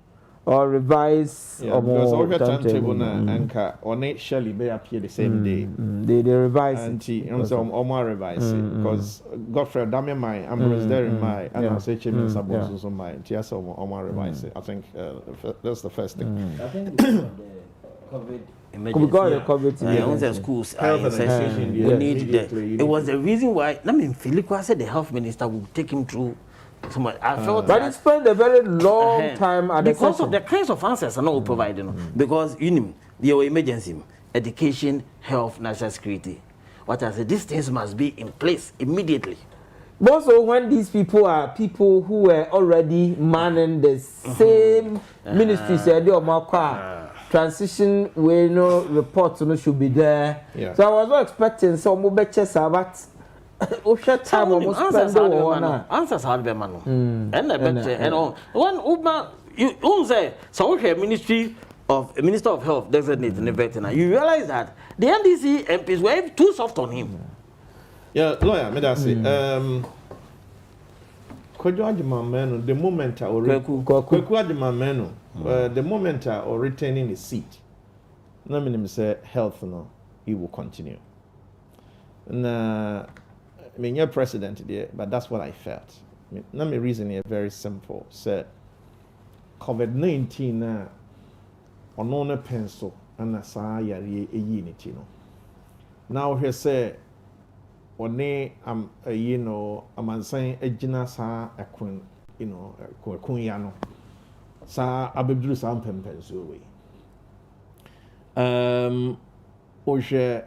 or revise because all the timetable na anka on it surely be appear the same day. They revise and Omar revise because Godfrey Damian my Ambrose there in my and I say Chairman Sabos on my yes Omar revise it. I think that's the first thing. I think COVID COVID schools are in session. We need that. It was the reason why I mean Philippe said the health minister would take him through. I felt but it spent a very long time at because of the kinds of answers are not providing. Because the emergency, education, health, national security. What I said, these things must be in place immediately. But also, when these people are people who were already manning the same ministries, transition reports should be there. So I was not expecting some better Sabbath. Answers are the man. And the better and all. One you say so Minister of Health designated in the veteran. You realize that the NDC MPs were too soft on him. Yeah, lawyer, me that say the moment the moment or retaining the seat. No meaning say health no, he will continue. Na I mean, you're president there, but that's what I felt. Let me reason here very simple. Say, COVID-19 on a pencil and a sa yari a unity. Now he say, one I'm I'm saying a jina sa a queen, kunyano sa abibdu sa pencil way. Oje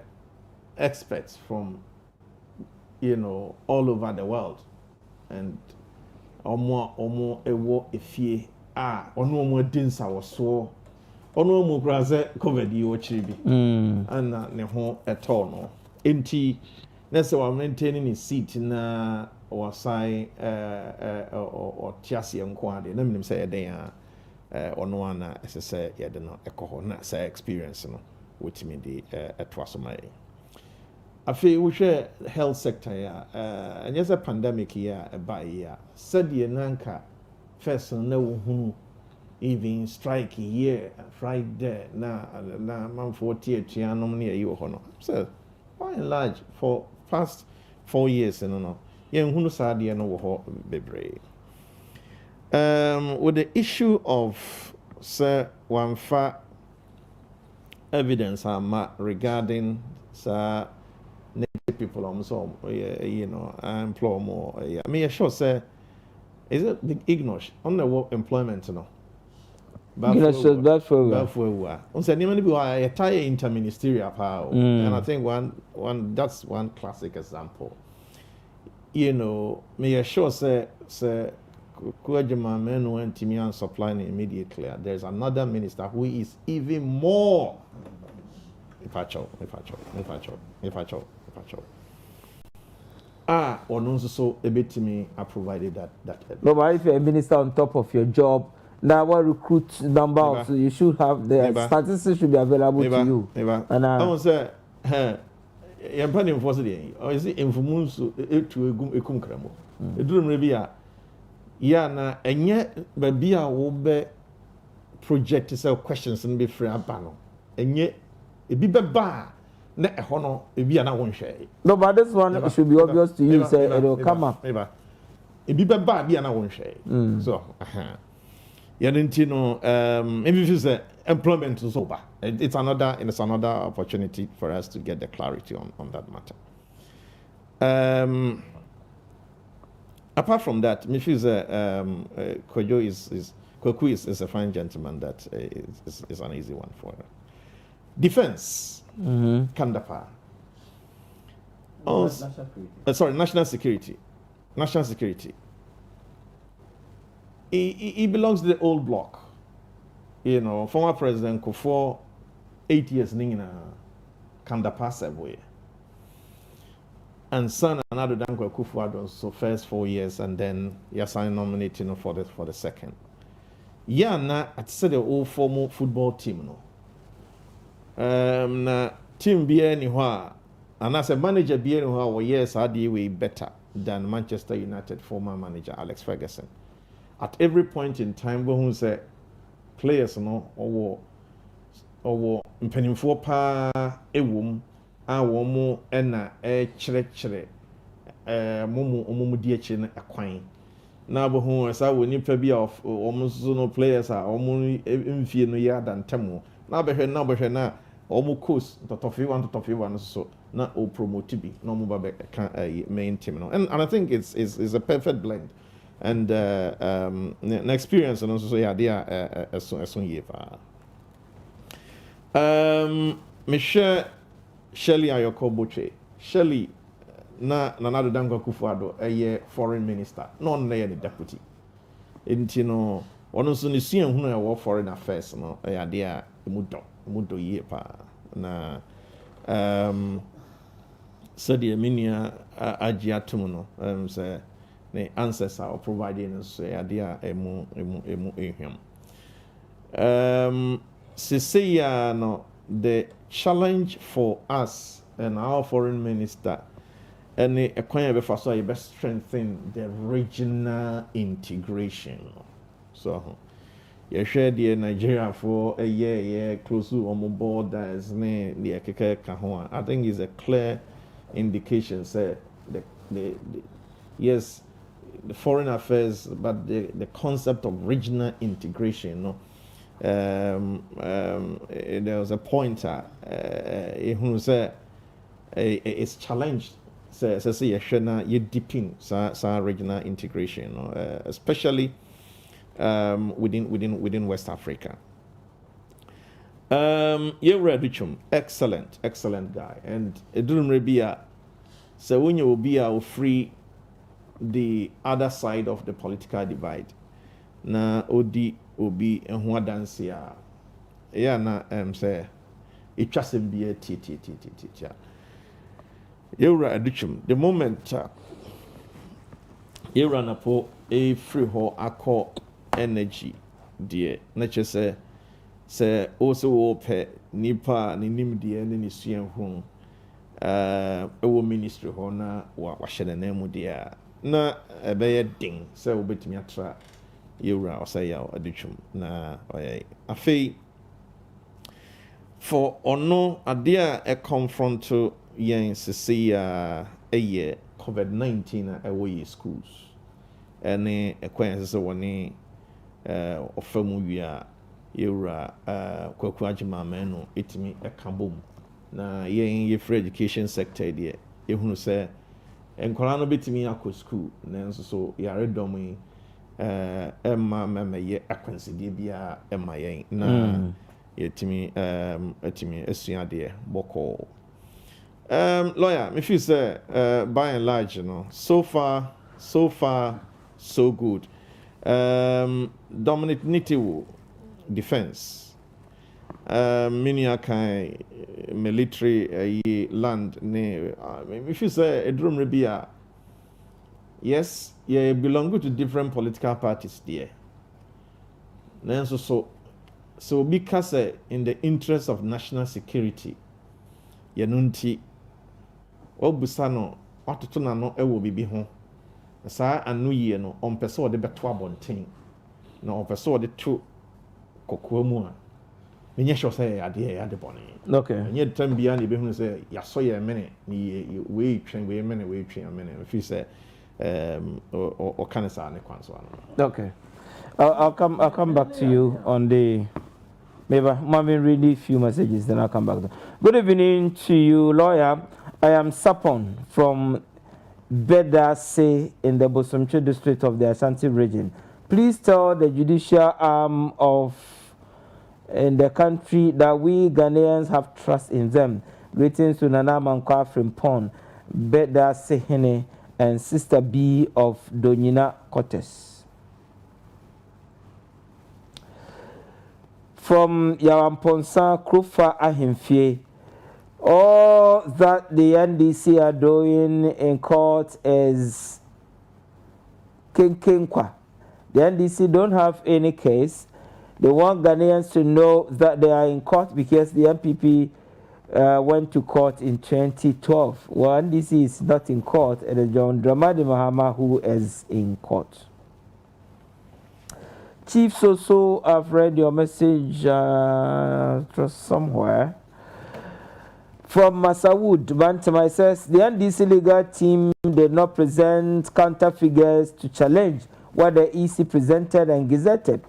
experts from all over the world, and omo ewo efie ono omo dinsa woso ono omo kraze COVID yi ochiribi and ne ho eto no enti nese wa maintaining his seat na wasai o tiase enko ade na minim say eden ono ana esese yede no ekoho na say experience no wetimi di etwasomai. I feel we share health sector and yes a pandemic said the nanka first no even strike here Friday na man 40 near you hono. So by and large for past 4 years no hunu sadia no wo bebre. With the issue of sir wanfa evidence regarding sir people also I employ more. I mean, sure say, is it the Ignosh on the work employment no? That for on say many people are a tie interministerial power, and I think one that's one classic example. Me sure say Kuajima men went to me and supplying immediately. There's another minister who is even more. If I choke. Or no so a bit to me, I provided that. No, but if you're a minister on top of your job, now what recruit number, so you should have the statistics should be available to you. And I was say, you're planning for the or is it informus to a kumkramo? A dream rebia. Na and yet, baby, I will be project yourself questions and be free a panel. And yet, it be bad. No, but this one should be obvious to you. Say it will come up. It be bad. Be an one share. So, maybe if you say employment is over, it's another opportunity for us to get the clarity on that matter. Apart from that, if you say Koku is a fine gentleman. That is an easy one for her. Defense. Kandapa. National security. National security. He belongs to the old bloc. Former President Kufuor 8 years ni nyinaa kanda pass boy. And son another Dankwa Akufo-Addo, so first 4 years, and then he assigned nominating for the second. Yeah, na at said the old formal football team no. Na team be anywhere, and as a manager be anywhere, well, yes, I did way better than Manchester United former manager Alex Ferguson. At every point in time, when say players no or mpanimfoɔ paa ewom a wɔn ɛna ɛkyerɛkyerɛ wɔn di akyi no ɛkwan na abɛho ɛsa wɔ nipa bi a wɔn nso no players a wɔn mfie no yɛ adantam na abɛhwɛ na wɔn coach tɔtɔfe one so na o promote bi na wɔn ba bɛka main team no and I think it's a perfect blend and an experience no nso so yɛ adeɛ a ɛso yie paa. Michelle Shirley Ayoko Boche. Shirley na Nana Dankwa Akufo-Addo a foreign minister. No one the deputy. Inti no ono so ni sua hunu ya foreign affairs no ya de a mudo yie pa na said the minia agiatum no say the answers are providing so ya de a emu ehwem Sisiya no the challenge for us and our foreign minister and a kwan be so you best strengthen the regional integration. So you share the Nigeria for a year close to on borders ne the keka ho. I think is a clear indication say the yes the foreign affairs but the concept of regional integration no. There was a pointer who said it's challenged say you deepen some regional integration especially within West Africa. Excellent guy and it didn't really be so when you will be free the other side of the political divide na odi obi ehun adanse a ya na say itwasem bi ti yewra aduchum the moment yewra na po e free ho akọ energy de na che say also wo pe nipa ni nim de ne ni sua hu ewo ministry ho na wa hye na mu de a na ebe ding say obetimi atra Yura or say aduchum na afi for ono adia a confront to yen sisi a year COVID-19 away schools any acquaintance one ofamu wia Yura kwaku ajima meno itimi ekabom na yen free education sector there ehunu say enkwara no betimi akọ school na nso so yare domi Emma ye akwansidie bia Emma yen na yetimi etimi esua de boko lawyer me feel say by and large you know so far so good Dominic Nitiwo defense minia kai military land ne me feel say edrum rebia yes, you belong to different political parties there. So because in the interest of national security, yanunti obusano watoto no ewo bibi ho. Saa anu ye no on person de beto abonten. Na on person de to kokua mu a. Menye sure say ade ya de bone. Okay. Menye time bia na be hu say yaso ye mene ni we twen we mene we twen mene. If say or cancer ne kwanso ano. Okay. I'll come back to you on the maybe Marvin really few messages then I'll come back. Good evening to you, lawyer. I am Sapon from Bedase in the Bosomche district of the Ashanti region. Please tell the judicial arm of in the country that we Ghanaians have trust in them. Greetings to Nana Mankwa from Pon, Bedase Hene, and Sister B of Donina Cortes. from Yawamponsa Krufa Ahimfie. All that the NDC are doing in court is kinkinkwa. The NDC don't have any case. They want Ghanaians to know that they are in court because the MPP went to court in 2012. Well, NDC is not in court, and it's John Dramani Mahama who is in court. Chief Soso, I've read your message somewhere. From Masawood, Bantama says, the NDC legal team did not present counter figures to challenge what the EC presented and gazetted.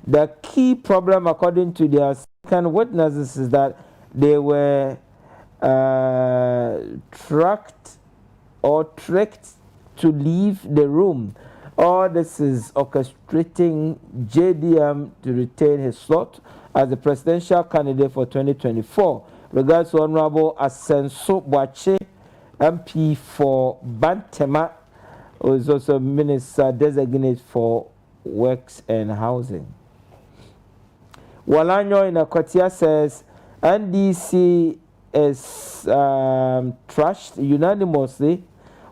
The key problem, according to their second witnesses, is that they were tricked to leave the room. All this is orchestrating JDM to retain his slot as the presidential candidate for 2024. Regards to Honorable Asenso Boache, MP for Bantama, who is also Minister designate for Works and Housing. Walanyo in Akotia says NDC is trashed unanimously.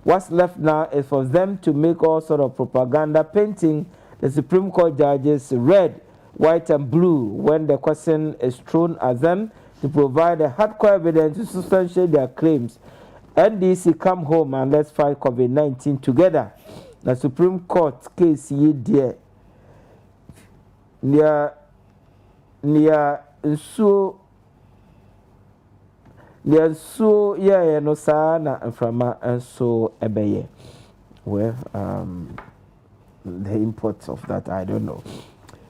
What's left now is for them to make all sort of propaganda, painting the Supreme Court judges red, white, and blue when the question is thrown at them to provide a hardcore evidence to substantiate their claims. NDC come home and let's fight COVID-19 together. The Supreme Court case here dear near so yeah no sana and from and so ebeye. Well, the import of that I don't know.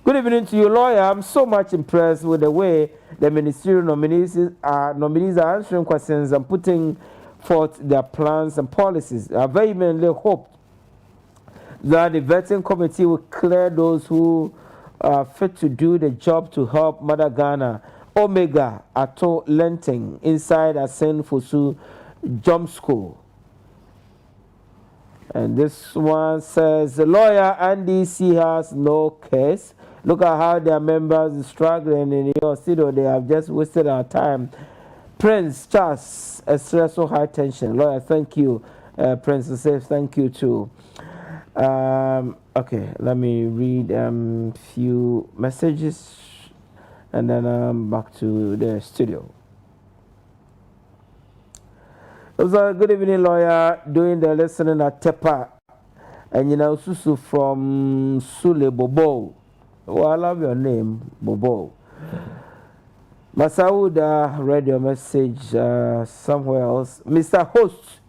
Good evening to you, lawyer. I'm so much impressed with the way the ministerial nominees are answering questions and putting forth their plans and policies. I vehemently hope that the vetting committee will clear those who are fit to do the job to help Mother Ghana. Omega Ato Lenting inside Asen Fosu Jump School. And this one says the lawyer NDC has no case. Look at how their members are struggling in your city. They have just wasted our time. Prince Charles, a stressful high tension. Lawyer, thank you. Prince says thank you too. Okay, let me read few messages and then I'm back to the studio. It was a good evening, lawyer, doing the listening at Tepa. And you know, Susu from Sule Bobo. Oh, I love your name, Bobo. Masauda read your message somewhere else. Mr. Host,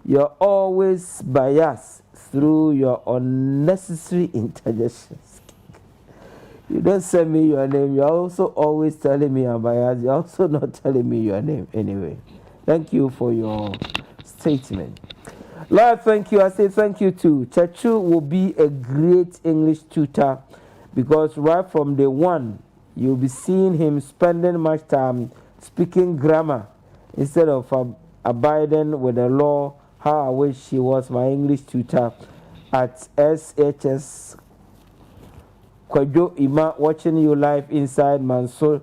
you're always biased through your unnecessary interjections. You don't send me your name. You're also always telling me I'm biased. You're also not telling me your name anyway. Thank you for your statement. Lord, thank you. I say thank you too. Chachu will be a great English tutor because right from day one, you'll be seeing him spending much time speaking grammar instead of abiding with the law. How I wish he was my English tutor at SHS Kwajo Ima, watching you live inside Mansour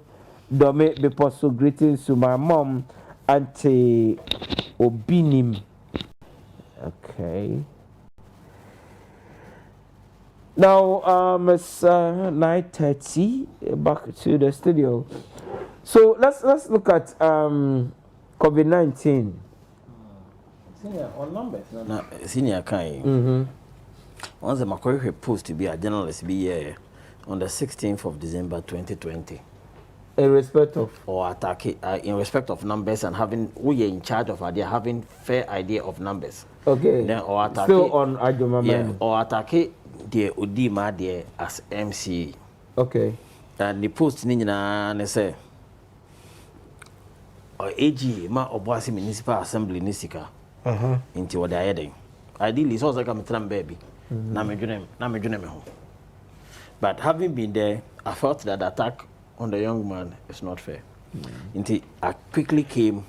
Dome Beposo. Greetings to my mom, Auntie Obinim. Okay. Now it's 9:30. Back to the studio. So let's look at COVID-19. Senior on numbers. Senior kind. Once the Macquarie post to be a journalist be here on the 16th of December 2020. In respect of or attack in respect of numbers and having we are in charge of idea having fair idea of numbers. Okay. Then or attack still on Ajuma. Yeah, or attack the Udima there as MC. Okay. And the post nina ne say or AG ma Obuasi Municipal Assembly nisika. Into what they are doing. Ideally it's also come tram baby. Na me dwene me ho. But having been there, I felt that the attack on the young man is not fair. Until I quickly came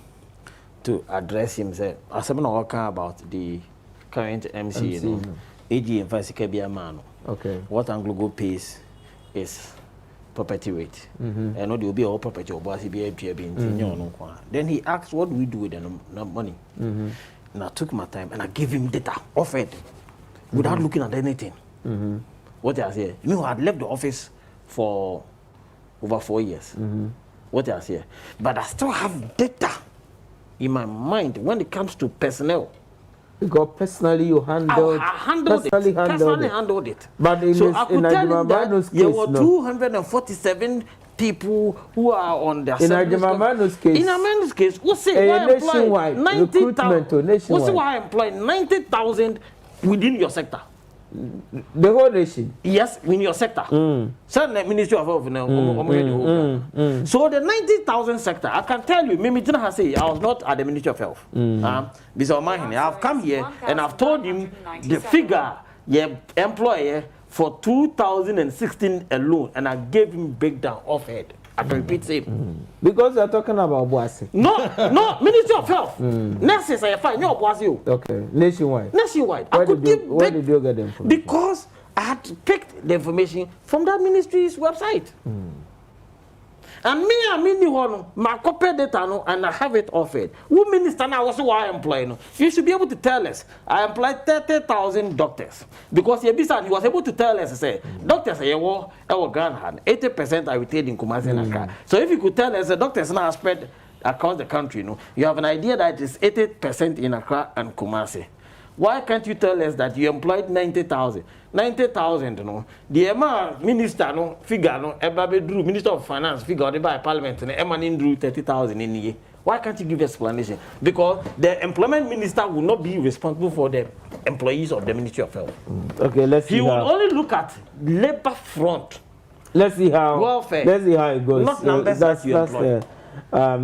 to address him, say, as I'm not talking about the current MC. You know, AG and Fasika be a man. Okay. What Anglo Go pays is property rate. And there will be all property or bossy be Then he asked, what do we do with the money? And I took my time and I gave him data, offered, without looking at anything. What I say, you know, I had left the office for over 4 years. What I say, but I still have data in my mind when it comes to personnel. Because personally you handled, personally handled it. But in so this, I could tell you that case, there were 247 people who are on the in Ajimamano's case. In Amano's case, what's it? Why nationwide recruitment to nationwide. What's why I employ 90,000 within your sector? The whole nation. Yes, in your sector. So the Ministry of Health So the 90,000 sector, I can tell you, Mimi didn't have say I was not at the Ministry of Health. I've come here and I've told him the figure your employer for 2016 alone, and I gave him breakdown of it. I can repeat same. Because you're talking about Boise. No, Ministry of Health. Nurses are fine. No, Boise. Okay, nationwide. I could give. Where did you get them from? Because I had to pick the information from that ministry's website. And me, my corporate data, and I have it offered. Who minister now also why I employ? You should be able to tell us. I employed 30,000 doctors because he was able to tell us, say, doctors say, well, our Ghana had 80% are retained in Kumasi and Accra. So if you could tell us, the doctors now spread across the country, you have an idea that it is 80% in Accra and Kumasi. Why can't you tell us that you employed 90,000? 90,000, the minister, figure, drew Minister of Finance, figure by Parliament, and drew 30,000 in a year. Why can't you give explanation? Because the employment minister will not be responsible for the employees of the Ministry of Health. Okay, let's see. He will only look at labor front. Let's see how. Welfare. Let's see how it goes. Not numbers that you employ.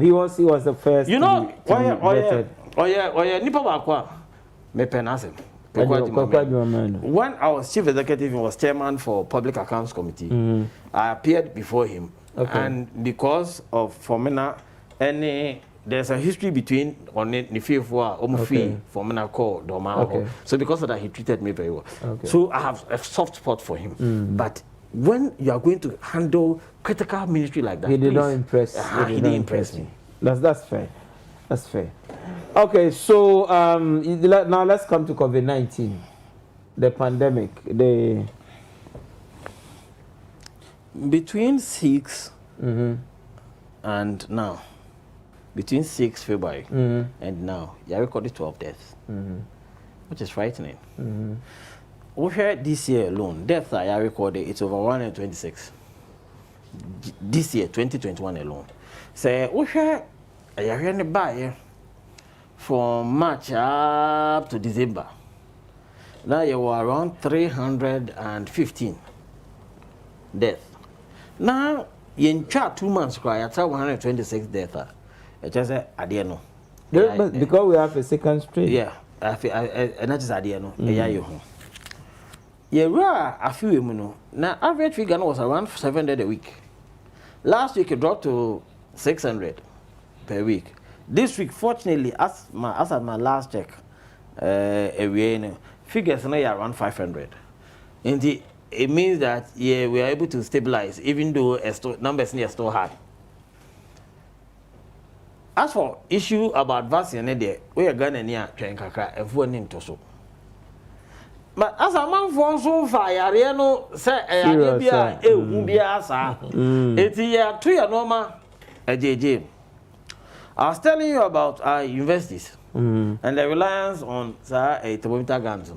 He was the first. You know, Nipa Wakwa. When I was chief executive and was chairman for Public Accounts Committee, I appeared before him. And because of Fomena, there's a history between Nififwa, Omufi, Fomena Ko, Doma. So because of that, he treated me very well. So I have a soft spot for him. But when you are going to handle critical ministry like that, he did not impress. He didn't impress me. That's fair. That's fair. Okay, so now let's come to COVID-19, the pandemic. Between 6 and now, between 6 February and now, you recorded 12 deaths, which is frightening. Over this year alone, deaths I recorded, it's over 126. This year, 2021 alone. So, over a buy from March up to December. Now you were around 315 deaths. Now, in 2 months, I had 126 deaths. It's just at the end. Because we have a second strain. Yeah, and that is at the end. Yeah, a few women. Now, average figure was around 700 a week. Last week, it dropped to 600 per week. This week, fortunately, as at my last check, figures now around 500. And it means that we are able to stabilize, even though numbers near still high. As for issue about vaccine, we are going to near train kakra and for name to so. But as a man for so far, say it's a 2 year normal a JJ. I was telling you about our universities and the reliance on thermometer guns.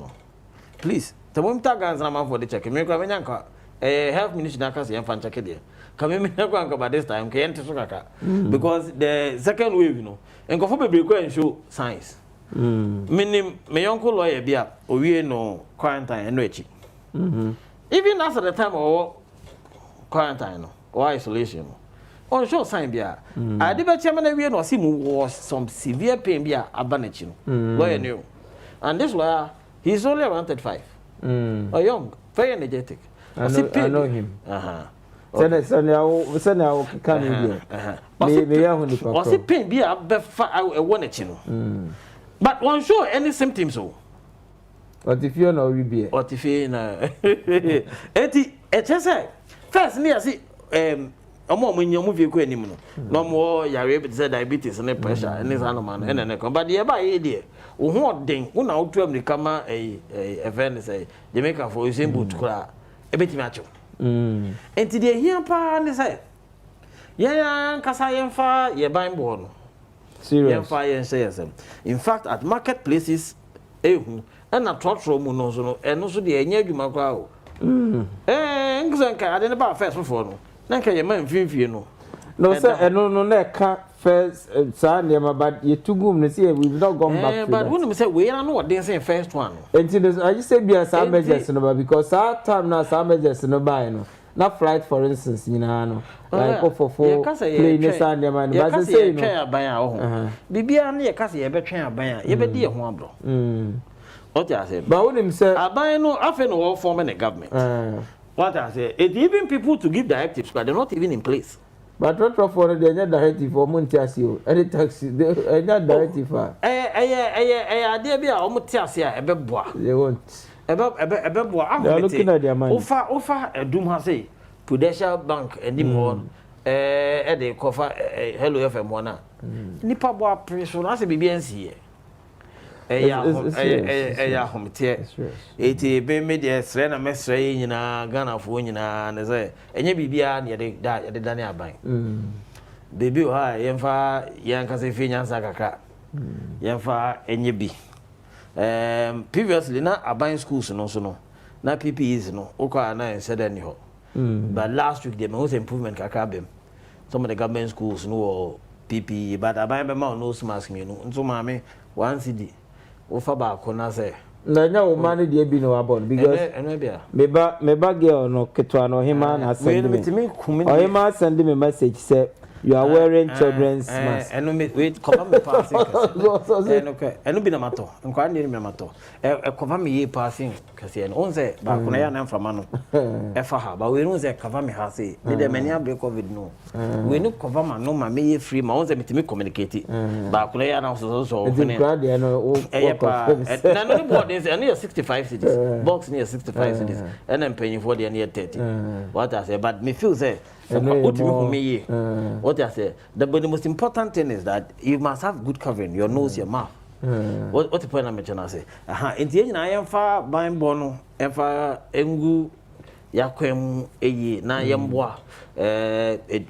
Please, thermometer guns are for the check. Health Ministry Nakas and Fan check it. Come by this time, because the second wave, and go for baby and show signs. Meaning, my uncle lawyer be up, or we no quarantine and rich. Even after the time of quarantine or isolation. On short sign beer. I did a chairman we no see was some severe pain beer abanichin. Lawyer knew. And this lawyer, he's only around 35. A young, very energetic. I know him. Send out can was it pain beer I want it, but one show any symptoms so. But if you know we be or if you know it just say first near see omo nyamu vie ko anim no no mo yare be say diabetes and pressure and is animal and but the ba ye de wo ho den wo na wo tu America ma event say Jamaica for example to kra e betimi acho enti de hia pa ne say ya kasa yemfa ye ban bo no serious yemfa yen say yesem in fact at marketplaces ehu na trotro mu no so no eno so de enya adwuma kra o ngizanka ade ne ba first for no na ka ye man finfie no no say eno no na ka first sa ne ma but ye tugum ne say we not gone back to but when me say we na no dey say first one enti I just say bia sa measures no because that time na sa measures no buy no na flight for instance no like for plane ne sa ne ma but say no twa aban a ho bibia na ye ka say ye be twa aban a ye be di ye ho abro what I say but when him say aban no afa no all form the government what I say it even people to give directives but they're not even in place. But what for the directive for Montiasio, any taxi, any directive. Idea be a Montiasia, a bebois. They won't. A bebois. They are looking at their money. Offer a doom has a Prudential Bank and Dimon, a cover, hello FM one. Nipa boa prison as a BBNC. Home tear. It be made a Serena Messer in a Ghana for winning and as a Bibia near the Dania Bank. Baby, I Yemfa Yankasifina Sakaka. Yemfa Enyebi. Previously, not a buying schools and also no. Not PPEs no. Oka and I said anyhow. But last week, there was improvement Kakabim. Some of the government schools no PPE, but I buy my mouth no mask me no. So, mammy, one CD. Ofa ba kona say na nya o mani de bi no abon because meba girl no ketwa no hima na send me o hima send me message say you are wearing children's mask eno me wait cover me passing eno bi na mato nkwa ndi me mato cover me ye passing kasi eno on say ba kona ya na mfama no efa ha ba we no say cover me ha say me de many break covid no we no cover ma no ma me ye free ma on say me communicate ba kona ya na so na no board is and 65 cities box near 65 cities and then paying for the near 30 what I say but me feel say what I say the most important thing is that you must have good covering your nose your mouth what the point I'm mentioning say in the end I am far buying bono and far engu yakwem eyi na yemboa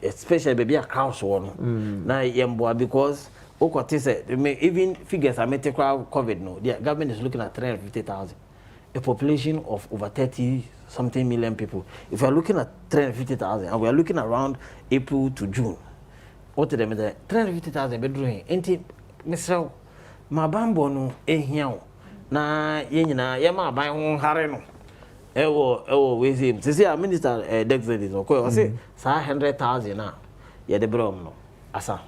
especially baby a house one na yemboa because okote say even figures are made COVID no the government is looking at 350,000 a population of over 30 something million people. If we are looking at 350,000 and we are looking around April to June, what them is 350,000 bedroom. Enti Mr. Mabambo no ehia na yenyina yema ban ho hare no. Ewo we say say minister Dexter is okay. Say 100,000 na ye de brom no. Asa.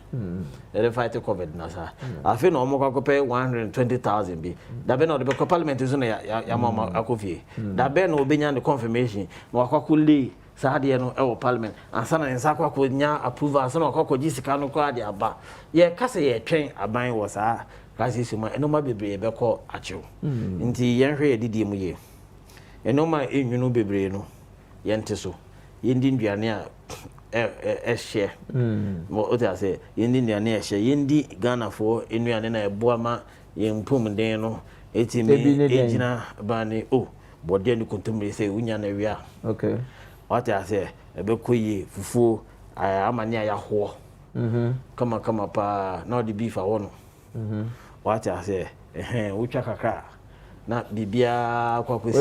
The fight COVID na sa. Afi no mo kwa pay 120,000 bi. Da be no the parliament is no ya mama akofie. Da be no obenya the confirmation. No akwakulli sa de no e parliament. Ansa na nsa akwa nya approval ansa na akwa gisika no kwa de aba. Ye kase ye twen aban wo sa. Kasi sima enoma bebre be ko achew. Nti yen hwe edidie mu ye. Enoma enwunu bebre no yente so. Yendi nduane a share what I say yendi nduane share yendi Ghana for nduane na eboa ma yempum den no etimi ejina bani body ni kontumre say unya na wia okay what I say ebekoye fufu amani ayaho kama pa na the beef awono what I say ucha kakra na bibia kwa kwesi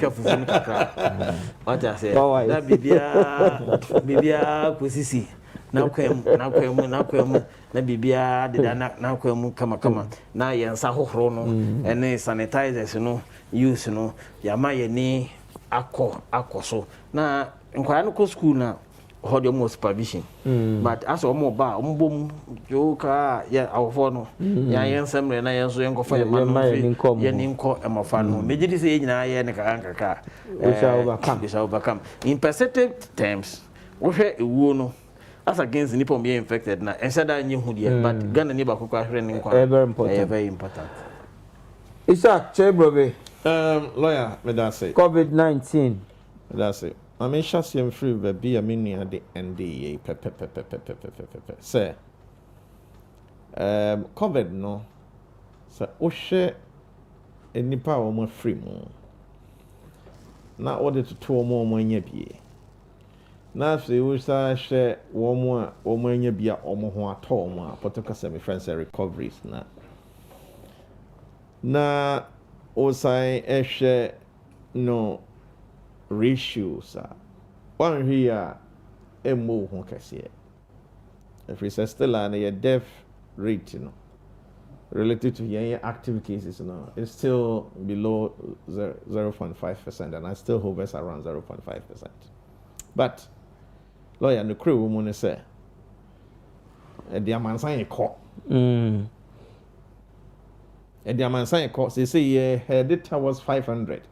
kwa fufu kakra what I say na bibia kwesisi na kwemu na bibia de na kwemu kama na yensa hohoro no ene sanitizers no use no yama ye ni akoso na nkwara no ko school na hold your supervision but as omo ba ombom joka ya awofo no ya yensemre na yenso yenkofa ya ninko emofa no mejidi se nyina ye ne kakaka we shall overcome in percentage terms we hwe ewuo no as against nipa be infected na ensada nyi hu de but Ghana ni ba kokwa hwe ne nkwa very important Isaac Chebrobe lawyer me that say COVID-19 that's it maame hyɛ aseɛ mfiri baabi a me nua de ɛnde yɛ pɛpɛpɛpɛpɛpɛpɛ sɛ covid no sɛ wohwɛ nnipa a wɔn afiri mu na wɔde toto wɔn anya bie na afei wosan hwɛ wɔn a wɔn anya bie a wɔn ho atɔ wɔn a pɔtɔ kasa me friend sɛ recoveries na wosan hwɛ no ratios a wanhwɛ a ɛmmɔ ho kɛseɛ ɛfiri sɛ still a yɛ death rate no relative to yɛn active cases no it's still below 0.5% and I still hovers around 0.5%. But lawyer no kure wo mu ne sɛ ɛde amansan yɛ kɔ ɛde amansan yɛ kɔ sɛ yɛ headed towards 500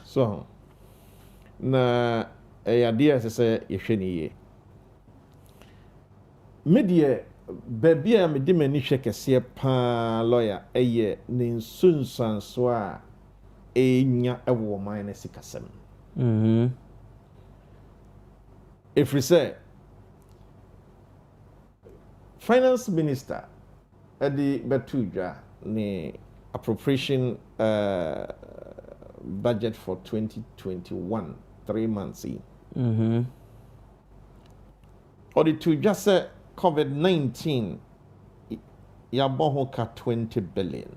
so na ɛyɛ adeɛ a ɛsɛ sɛ yɛhwɛ ne yie medeɛ baabi a mede m'ani hwɛ kɛseɛ paa lawyer ɛyɛ ne nsunsuanso a ɛnya ɛwɔ ɔman no sikasɛm ɛfiri sɛ finance minister ɛde bɛto dwa ne appropriation budget for 2021 3 months yi ɔde to dwa sɛ COVID-19 yabɔ ho ka 20 billion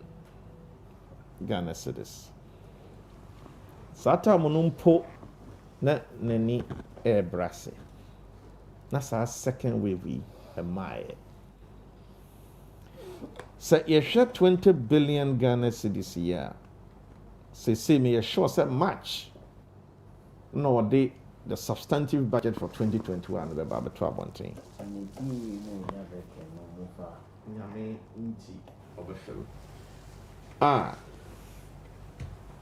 Ghana cedis. Sata mo no mpo na nani ɛbrase. Na saa second wave yi ɛmaayɛ. Sɛ yɛhwɛ 20 billion Ghana cedis yi a sɛ me yɛhwɛ sɛ March na ɔde the substantive budget for 2021 the baba to abontin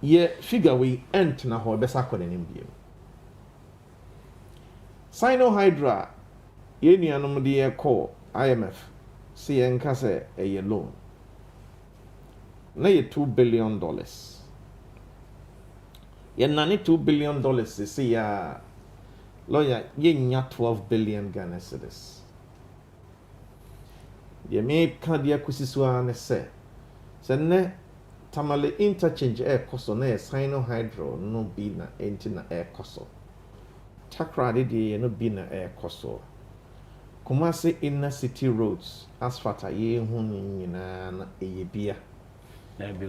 ye figure we ent na ho besa kɔ nanim biem Sinohydra ye nuanom de ye call IMF see enka sɛ ɛyɛ loan na ye $2 billion ye nane $2 billion se ya lawyer yenya 12 billion Ghana cedis. Ye me kan dia kusiswa ne se ne tamale interchange koso na Sinohydro no bi na enti na koso. Takra de no bi na koso. Kumasi inner city roads asphalt ye hu nyina na eyebia.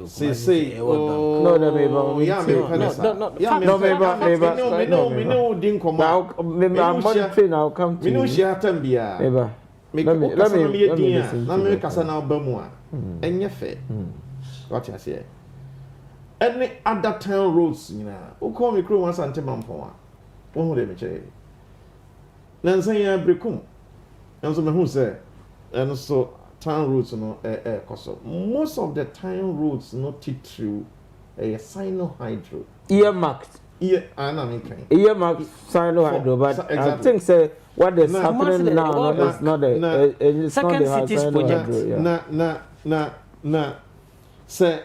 Say, oh, no, no, any other town roads, you know, who call me crew once and Timampoa. One would have said, Lansanya Bricum, and so who say, and so. Town roads no koso most of the town roads not through a Sinohydro earmarked earmarked Sinohydro but exactly. I think say what is happening now is not the second cities project na say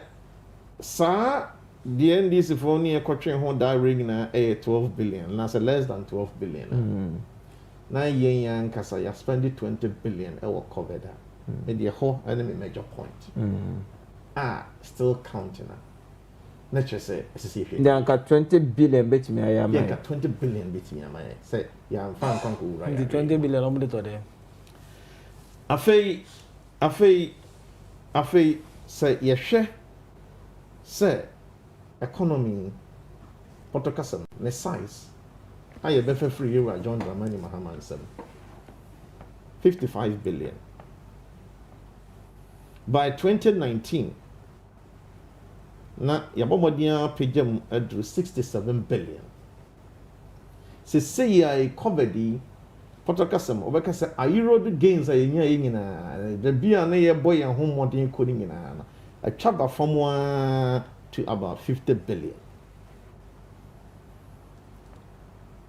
sa the NDC for near Cochrane Home direct na 12 billion na say less than 12 billion na yen kasa ya spend 20 billion e will cover that. Maybe a whole enemy major point. Still counting. Let's just say, they got 20 billion bet me. I am. Yeah, got 20 billion bet me. I say, yeah, I'm fine. Can't right. The 20 billion on the today. Afei, say, yes, say, economy, Potokasam, the size. I have been free you are John Dramani Mahaman 55 billion. By 2019, na yabomodia pejam adru 67 billion. Se say I covered Potokasam obekase ayiro the gains ayenya nyina the bia na ye boy and home modern coding nyina a chaba from 1 to about 50 billion.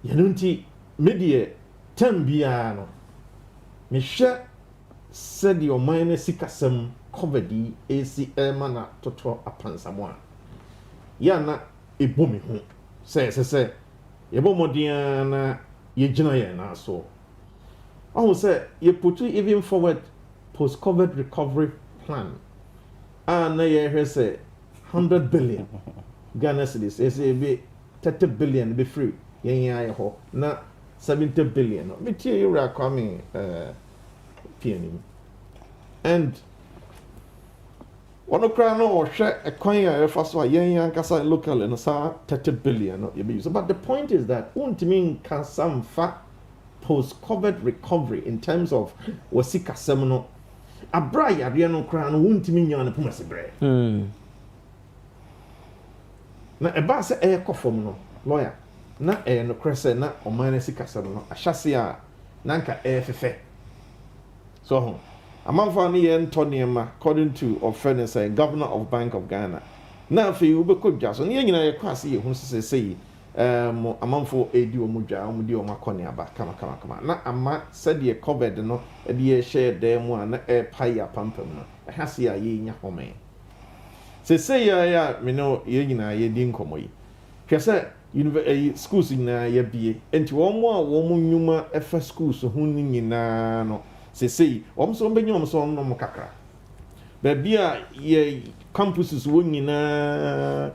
Yanunti media 10 bia no me hwe said your minor sikasem covered AC mana toto apansamwa yana ebomi ho say yɛbɔ mmɔden na yɛgyina yɛn nan so ɔho sɛ yɛputu even forward post-COVID recovery plan na yɛhwɛ sɛ 100 billion Ghana cedis ɛsɛ ebi 30 billion be free yɛn ayɛ hɔ na 70 billion no metie yɛwura Kwame PNM and ɔno koraa no ɔhwɛ ɛkwan a yɛfa so a yɛn ankasa locally no saa 30 billion no yɛbɛyi so but the point is that wontumi nka samfa post-COVID recovery in terms of wɔsi kasɛm no abra yareɛ no koraa no wontumi nya no poma se brɛ na ɛbaa sɛ ɛyɛ kɔ fam no lawyer na ɛyɛ no korɛ sɛ na ɔman no si kasɛm no ahyɛse a na nka ɛyɛ fɛfɛ so ho amanfa no yɛ ntɔ nneɛma according to ɔfɛ no sɛ governor of Bank of Ghana na afei wobɛkɔ dwa so ne yɛ nyinaa yɛkɔ ase yɛ hu sɛ yi amanfo ɛdi wɔn dwa wɔn di wɔn akɔ ne aba kama na ama sɛdeɛ COVID no ɛde yɛhyɛ dan mu a na ɛpa yɛ apampam no ɛha se a yɛnya home sɛ yɛ a me no yɛ nyinaa yɛdi nkɔmmɔ yi hwɛ sɛ schools nyinaa yɛbie nti wɔn a wɔn nnwuma ɛfa schools ho ne nyinaa no sɛ wɔn nso bɛnya wɔn so wɔn kakra baabi a yɛ campuses wɔn nyinaa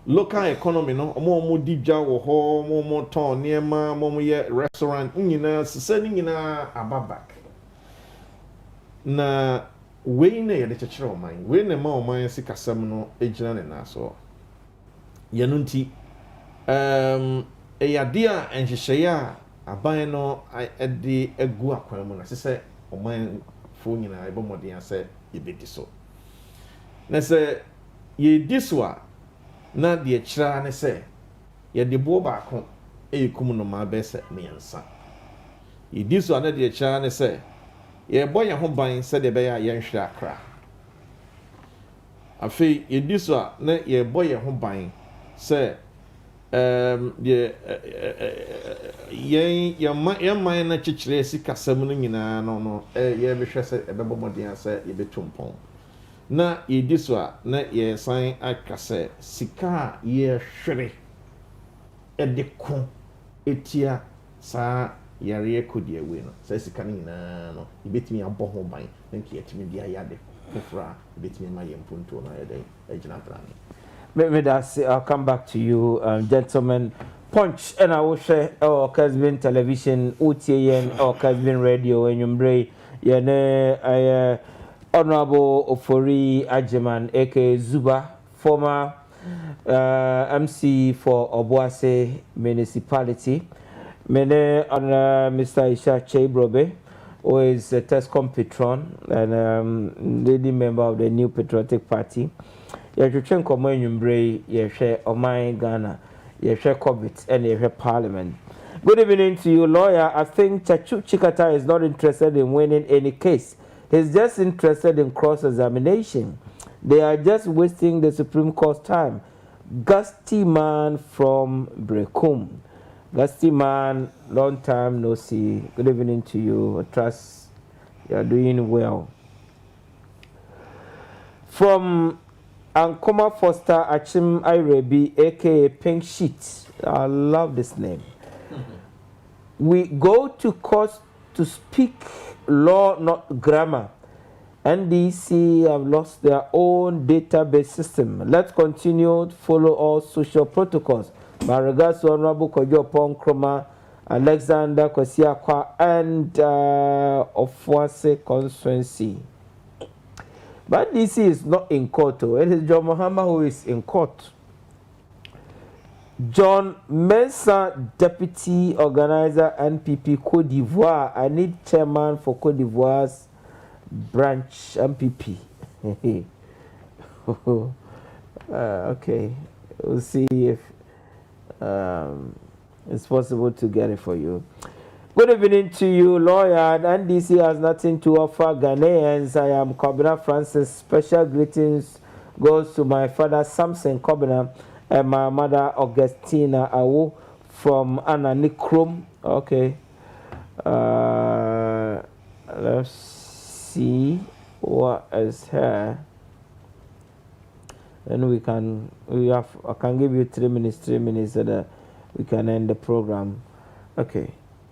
local economy no ɔmo di dwa wɔ hɔ ɔmo tɔn nneɛma ɔmo yɛ restaurant nyinaa sisɛ ne nyinaa aba back na wei na yɛde kyekyere ɔman wei na ma ɔman si kasɛm no gyina ne nan so yɛno nti ɛyɛ adeɛ a nhyehyɛeɛ a aban no ɛde agu akwan mu na sɛ ɔmanfoɔ nyinaa ɛbɔ mmɔden sɛ yɛbɛdi so na sɛ yɛdi so a na deɛ kyerɛ ne sɛ yɛde boɔ baako kum nnomaa bɛyɛ sɛ mmiɛnsa yɛdi so a na deɛ kyerɛ ne sɛ yɛbɔ yɛn ho ban sɛdeɛ ɛbɛyɛ a yɛnhwere akra afei yɛdi so a na yɛbɔ yɛn ho ban sɛ yɛn man no kyekyerɛ si kasɛm no nyinaa no yɛbɛhwɛ sɛ ɛbɛbɔ mmɔden sɛ yɛbɛtu mpɔn na yɛdi so a na yɛsan aka sɛ sika a yɛhwere ɛde ko etia saa yareɛ kɔdi away no sɛ sika no nyinaa no yɛbɛtumi abɔ ho ban na nka yɛtumi de ayɛ ade foforɔ a yɛbɛtumi ma yɛn mpontuo no ayɛ dɛn agyina brane. I'll come back to you, gentlemen. Punch and I will share our Casbin television, UTN, or Casbin radio, and Yumbre, Yane, Honorable Ofori Ajeman, aka Zuba, former MC for Obuase Municipality. Mene on Mr. Isha Chebrobe, who is a TESCOM patron and leading member of the New Patriotic Party. Yɛhwehwɛ nkɔmmɔ anwummerɛ yɛhwɛ ɔman Ghana yɛhwɛ COVID and yɛhwɛ Parliament. Good evening to you, lawyer. I think Chachu Chikata is not interested in winning any case. He's just interested in cross-examination. They are just wasting the Supreme Court's time. Gusty man from Brekum. Gusty man, long time no see. Good evening to you. I trust you are doing well. From Ankoma Foster Achim Irebi, aka Pink Sheet. I love this name. We go to court to speak law, not grammar. NDC have lost their own database system. Let's continue to follow all social protocols. My regards to Honorable Kojo Ponkroma, Alexander Kosiakwa, and Ofuase constituency. But DC is not in court. It is John Mahama who is in court. John Mensah, Deputy Organizer, NPP Côte d'Ivoire. I need chairman for Côte d'Ivoire's branch MPP. Okay, we'll see if it's possible to get it for you. Good evening to you, lawyer. NDC has nothing to offer Ghanaians. I am Kobina Francis. Special greetings goes to my father Samson Kobina and my mother Augustina Awu from Ananikrum. Okay. Let's see what is here. Then I can give you 3 minutes. we can end the program. Okay.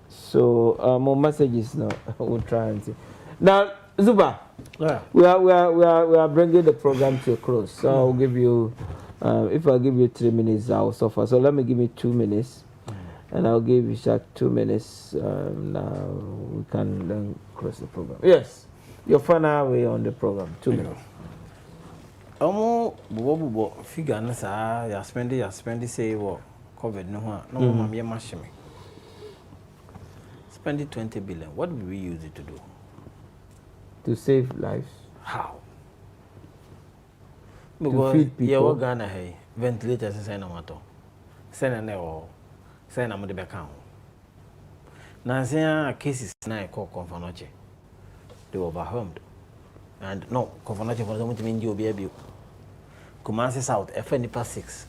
So more messages now. We'll try and see. Now, Zuba, we are bringing the program to a close. So I'll give you, if I give you 3 minutes, I'll suffer. So let me give me 2 minutes, and I'll give Ishak 2 minutes. Now we can then close the program. Yes, your final way on the program. 2 minutes. Bubo figure na sa ya spend say what COVID no ha no mama ye machine. Spend 20 billion. What will we use it to do? To save lives. How? To Because feed people. yeah, what Ghana hey ventilators say na matter. Send na o send na mo de beka ho. Na say cases na e call Konfanoche. They were overwhelmed. And no, Konfanoche for them to mean you be Kumasi South, FNIPA 6.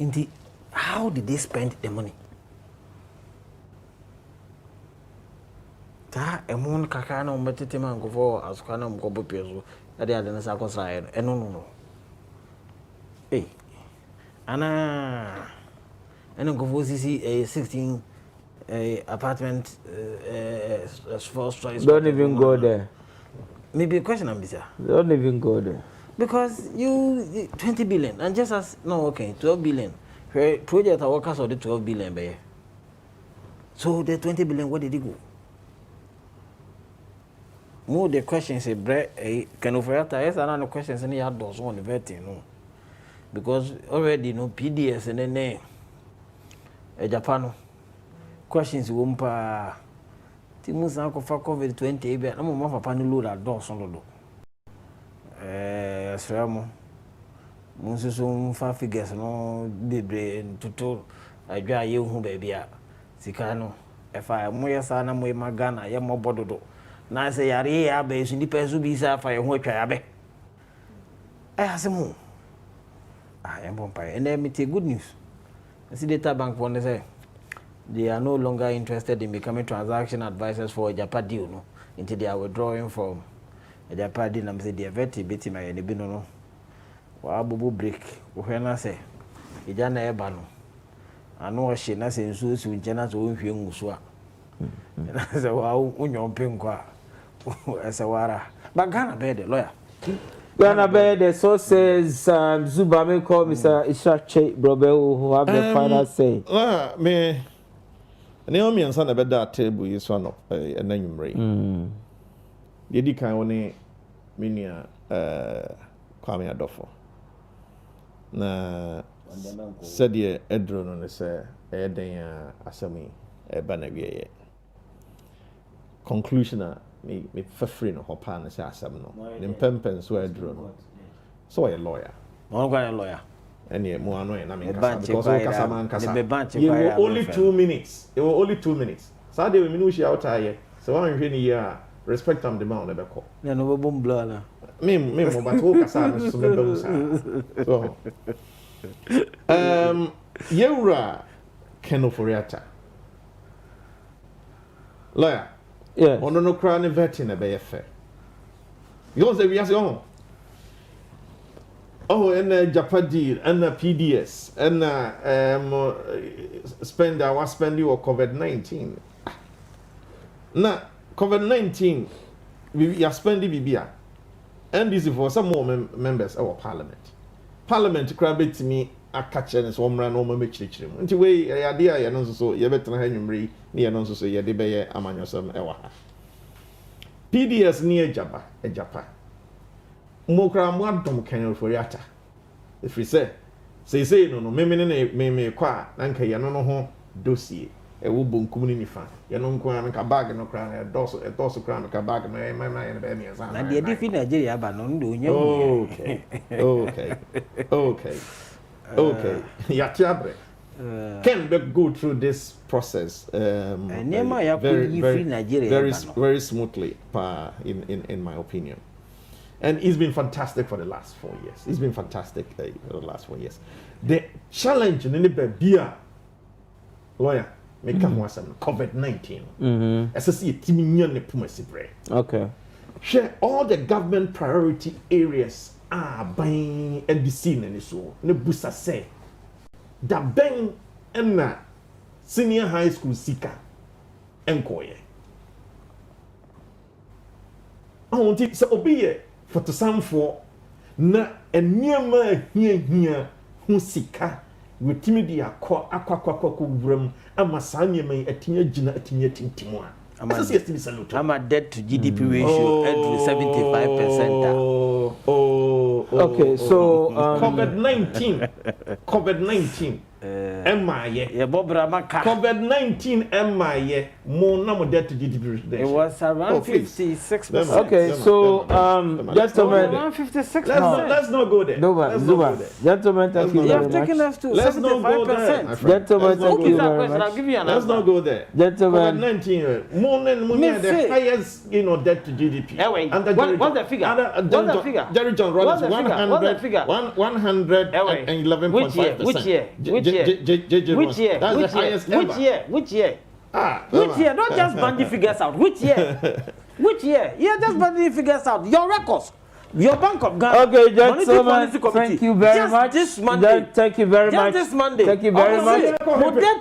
Indeed, how did they spend the money? Ta emon kakana umetete mangovo asukana mkobo peso. Ade adena sa konsa no. Hey. Ana ngovo sisi 16 apartment 4 stories. Don't even go there. Maybe a question I'm busy. Don't even go there. Because you 20 billion and just as no okay 12 billion. Project workers or the 12 billion by. So the 20 billion where did it go? More the questions a can offer yes and questions any had those on the vetting no. Because already no PDS and then Japan questions wumpa Timusa ko fa COVID 20 be na mo ma papa no load adults on do. Sramo Munsusu fa figures no bebre tutu adwa ye hu ba bia sika no efa mo yesa na mo magana ye mo bododo na se yare ya ba esu ni pesu bi sa fa ye hu atwa ya be asemu em bompa and then me good news see data bank one say they are no longer interested in becoming transaction advisors for a Japan deal no until they are withdrawing from a Japan deal. I'm say they veti beti my ne bi no wa bubu break wo hwe na say ija na eba no ano o hye na say nsu su nche na so nhwe ngusu a na say wa unyo penkwa ese wara bagana be the lawyer Ghana Bed, so says Zuba, may call Mr. Ishak Brobel, who have the final say. Me, Naomi and son about that table is one of a name ray. The Dika only Minia Kwame Adolfo. Na said ye Edron on the say, Edaya Asami, a banner. Conclusion. Me free no hopa na say asem no them pempen so adro no so a lawyer one guy lawyer any mo ano na me kasa because o kasa man kasa you were only 2 minutes it were only 2 minutes so they we no shi out here so one hwe ni year respect am the man na be call na no be bom bla na me mo but o kasa na so me be so Yewra Keno Foriata lawyer. Yeah. On no crown vetting a bay fair. You don't say we ask oh, and Japan deal, and PDS, and spend our spending or COVID-19. Now, COVID-19, we are spending BBA, and this is for some more members of our parliament. Parliament crab it to me. A catch and so run over me children. Until we idea, you know, so you better hang your near non so you debate among yourself. PDS near Jabba, a Japan. Mokra Mwadom Canal for Yata. If we say no, me qua, Nanka Yanono dossier, a wubum community fan. Yanon crown and cabag no crown, a dorsal crown, a cabag, my mind, and Benny. And the different Nigeria, but no do Okay. Yatiabre. Can we go through this process very smoothly, in my opinion. And it's been fantastic for the last 4 years. It's been fantastic for the last 4 years. The challenge in the beer lawyer make COVID-19. As I see, okay. Share all the government priority areas. Bang and be seen and so ne busa say that bang ɛna senior high school sika ɛnkɔɔyɛ ɔhun ti sɛ obi yɛ fotosanfoɔ na nneɛma ahia ho sika wetimi de akɔ wuram ama saa nneɛma yi atinya gyina atinya tintimu a I'm a debt to GDP ratio at 75%. Okay, so COVID-19 COVID-19 more no debt to GDP ratio. It was around 56%. Okay, so gentlemen, around 56%. Let's not go there. Gentlemen, thank you You very have much. taken us to Let's not go 75%. there. Gentlemen, thank you very I'll much. give you an Let's not go there. Gentlemen, COVID-19 more than the highest, debt to GDP. What's the figure? What's the figure? Jerry John Rollins, 111.5%. Which year? Which year? That's the highest ever. Which year? Which year? Don't just bandy figures out. Which year? Which year? Yeah, just bandy figures out. Your records. Your Bank of Ghana. Okay, gentlemen, thank you very much. This Monday. Thank you very much. This Monday. Thank you very much.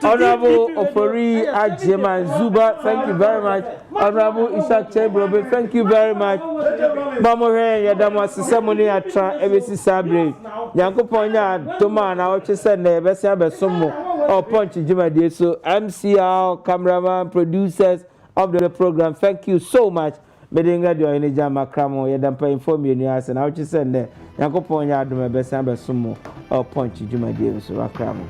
Honorable Ofori Ajema Zuba, thank you very much. Honorable Ishak Chebrobe, thank you very much. Mamohe Yadama Sisamoni Atra, Ebesi Sabre, Yankoponya, Toma, and our Chesen, Besia Besomo, or Punch Jima so MCR, cameraman, producers of the program, thank you so much. Medinga do any jama cramo, Yadampa inform you, and I just send there. Yankoponya, do my best, or Punch Jima so Cramo.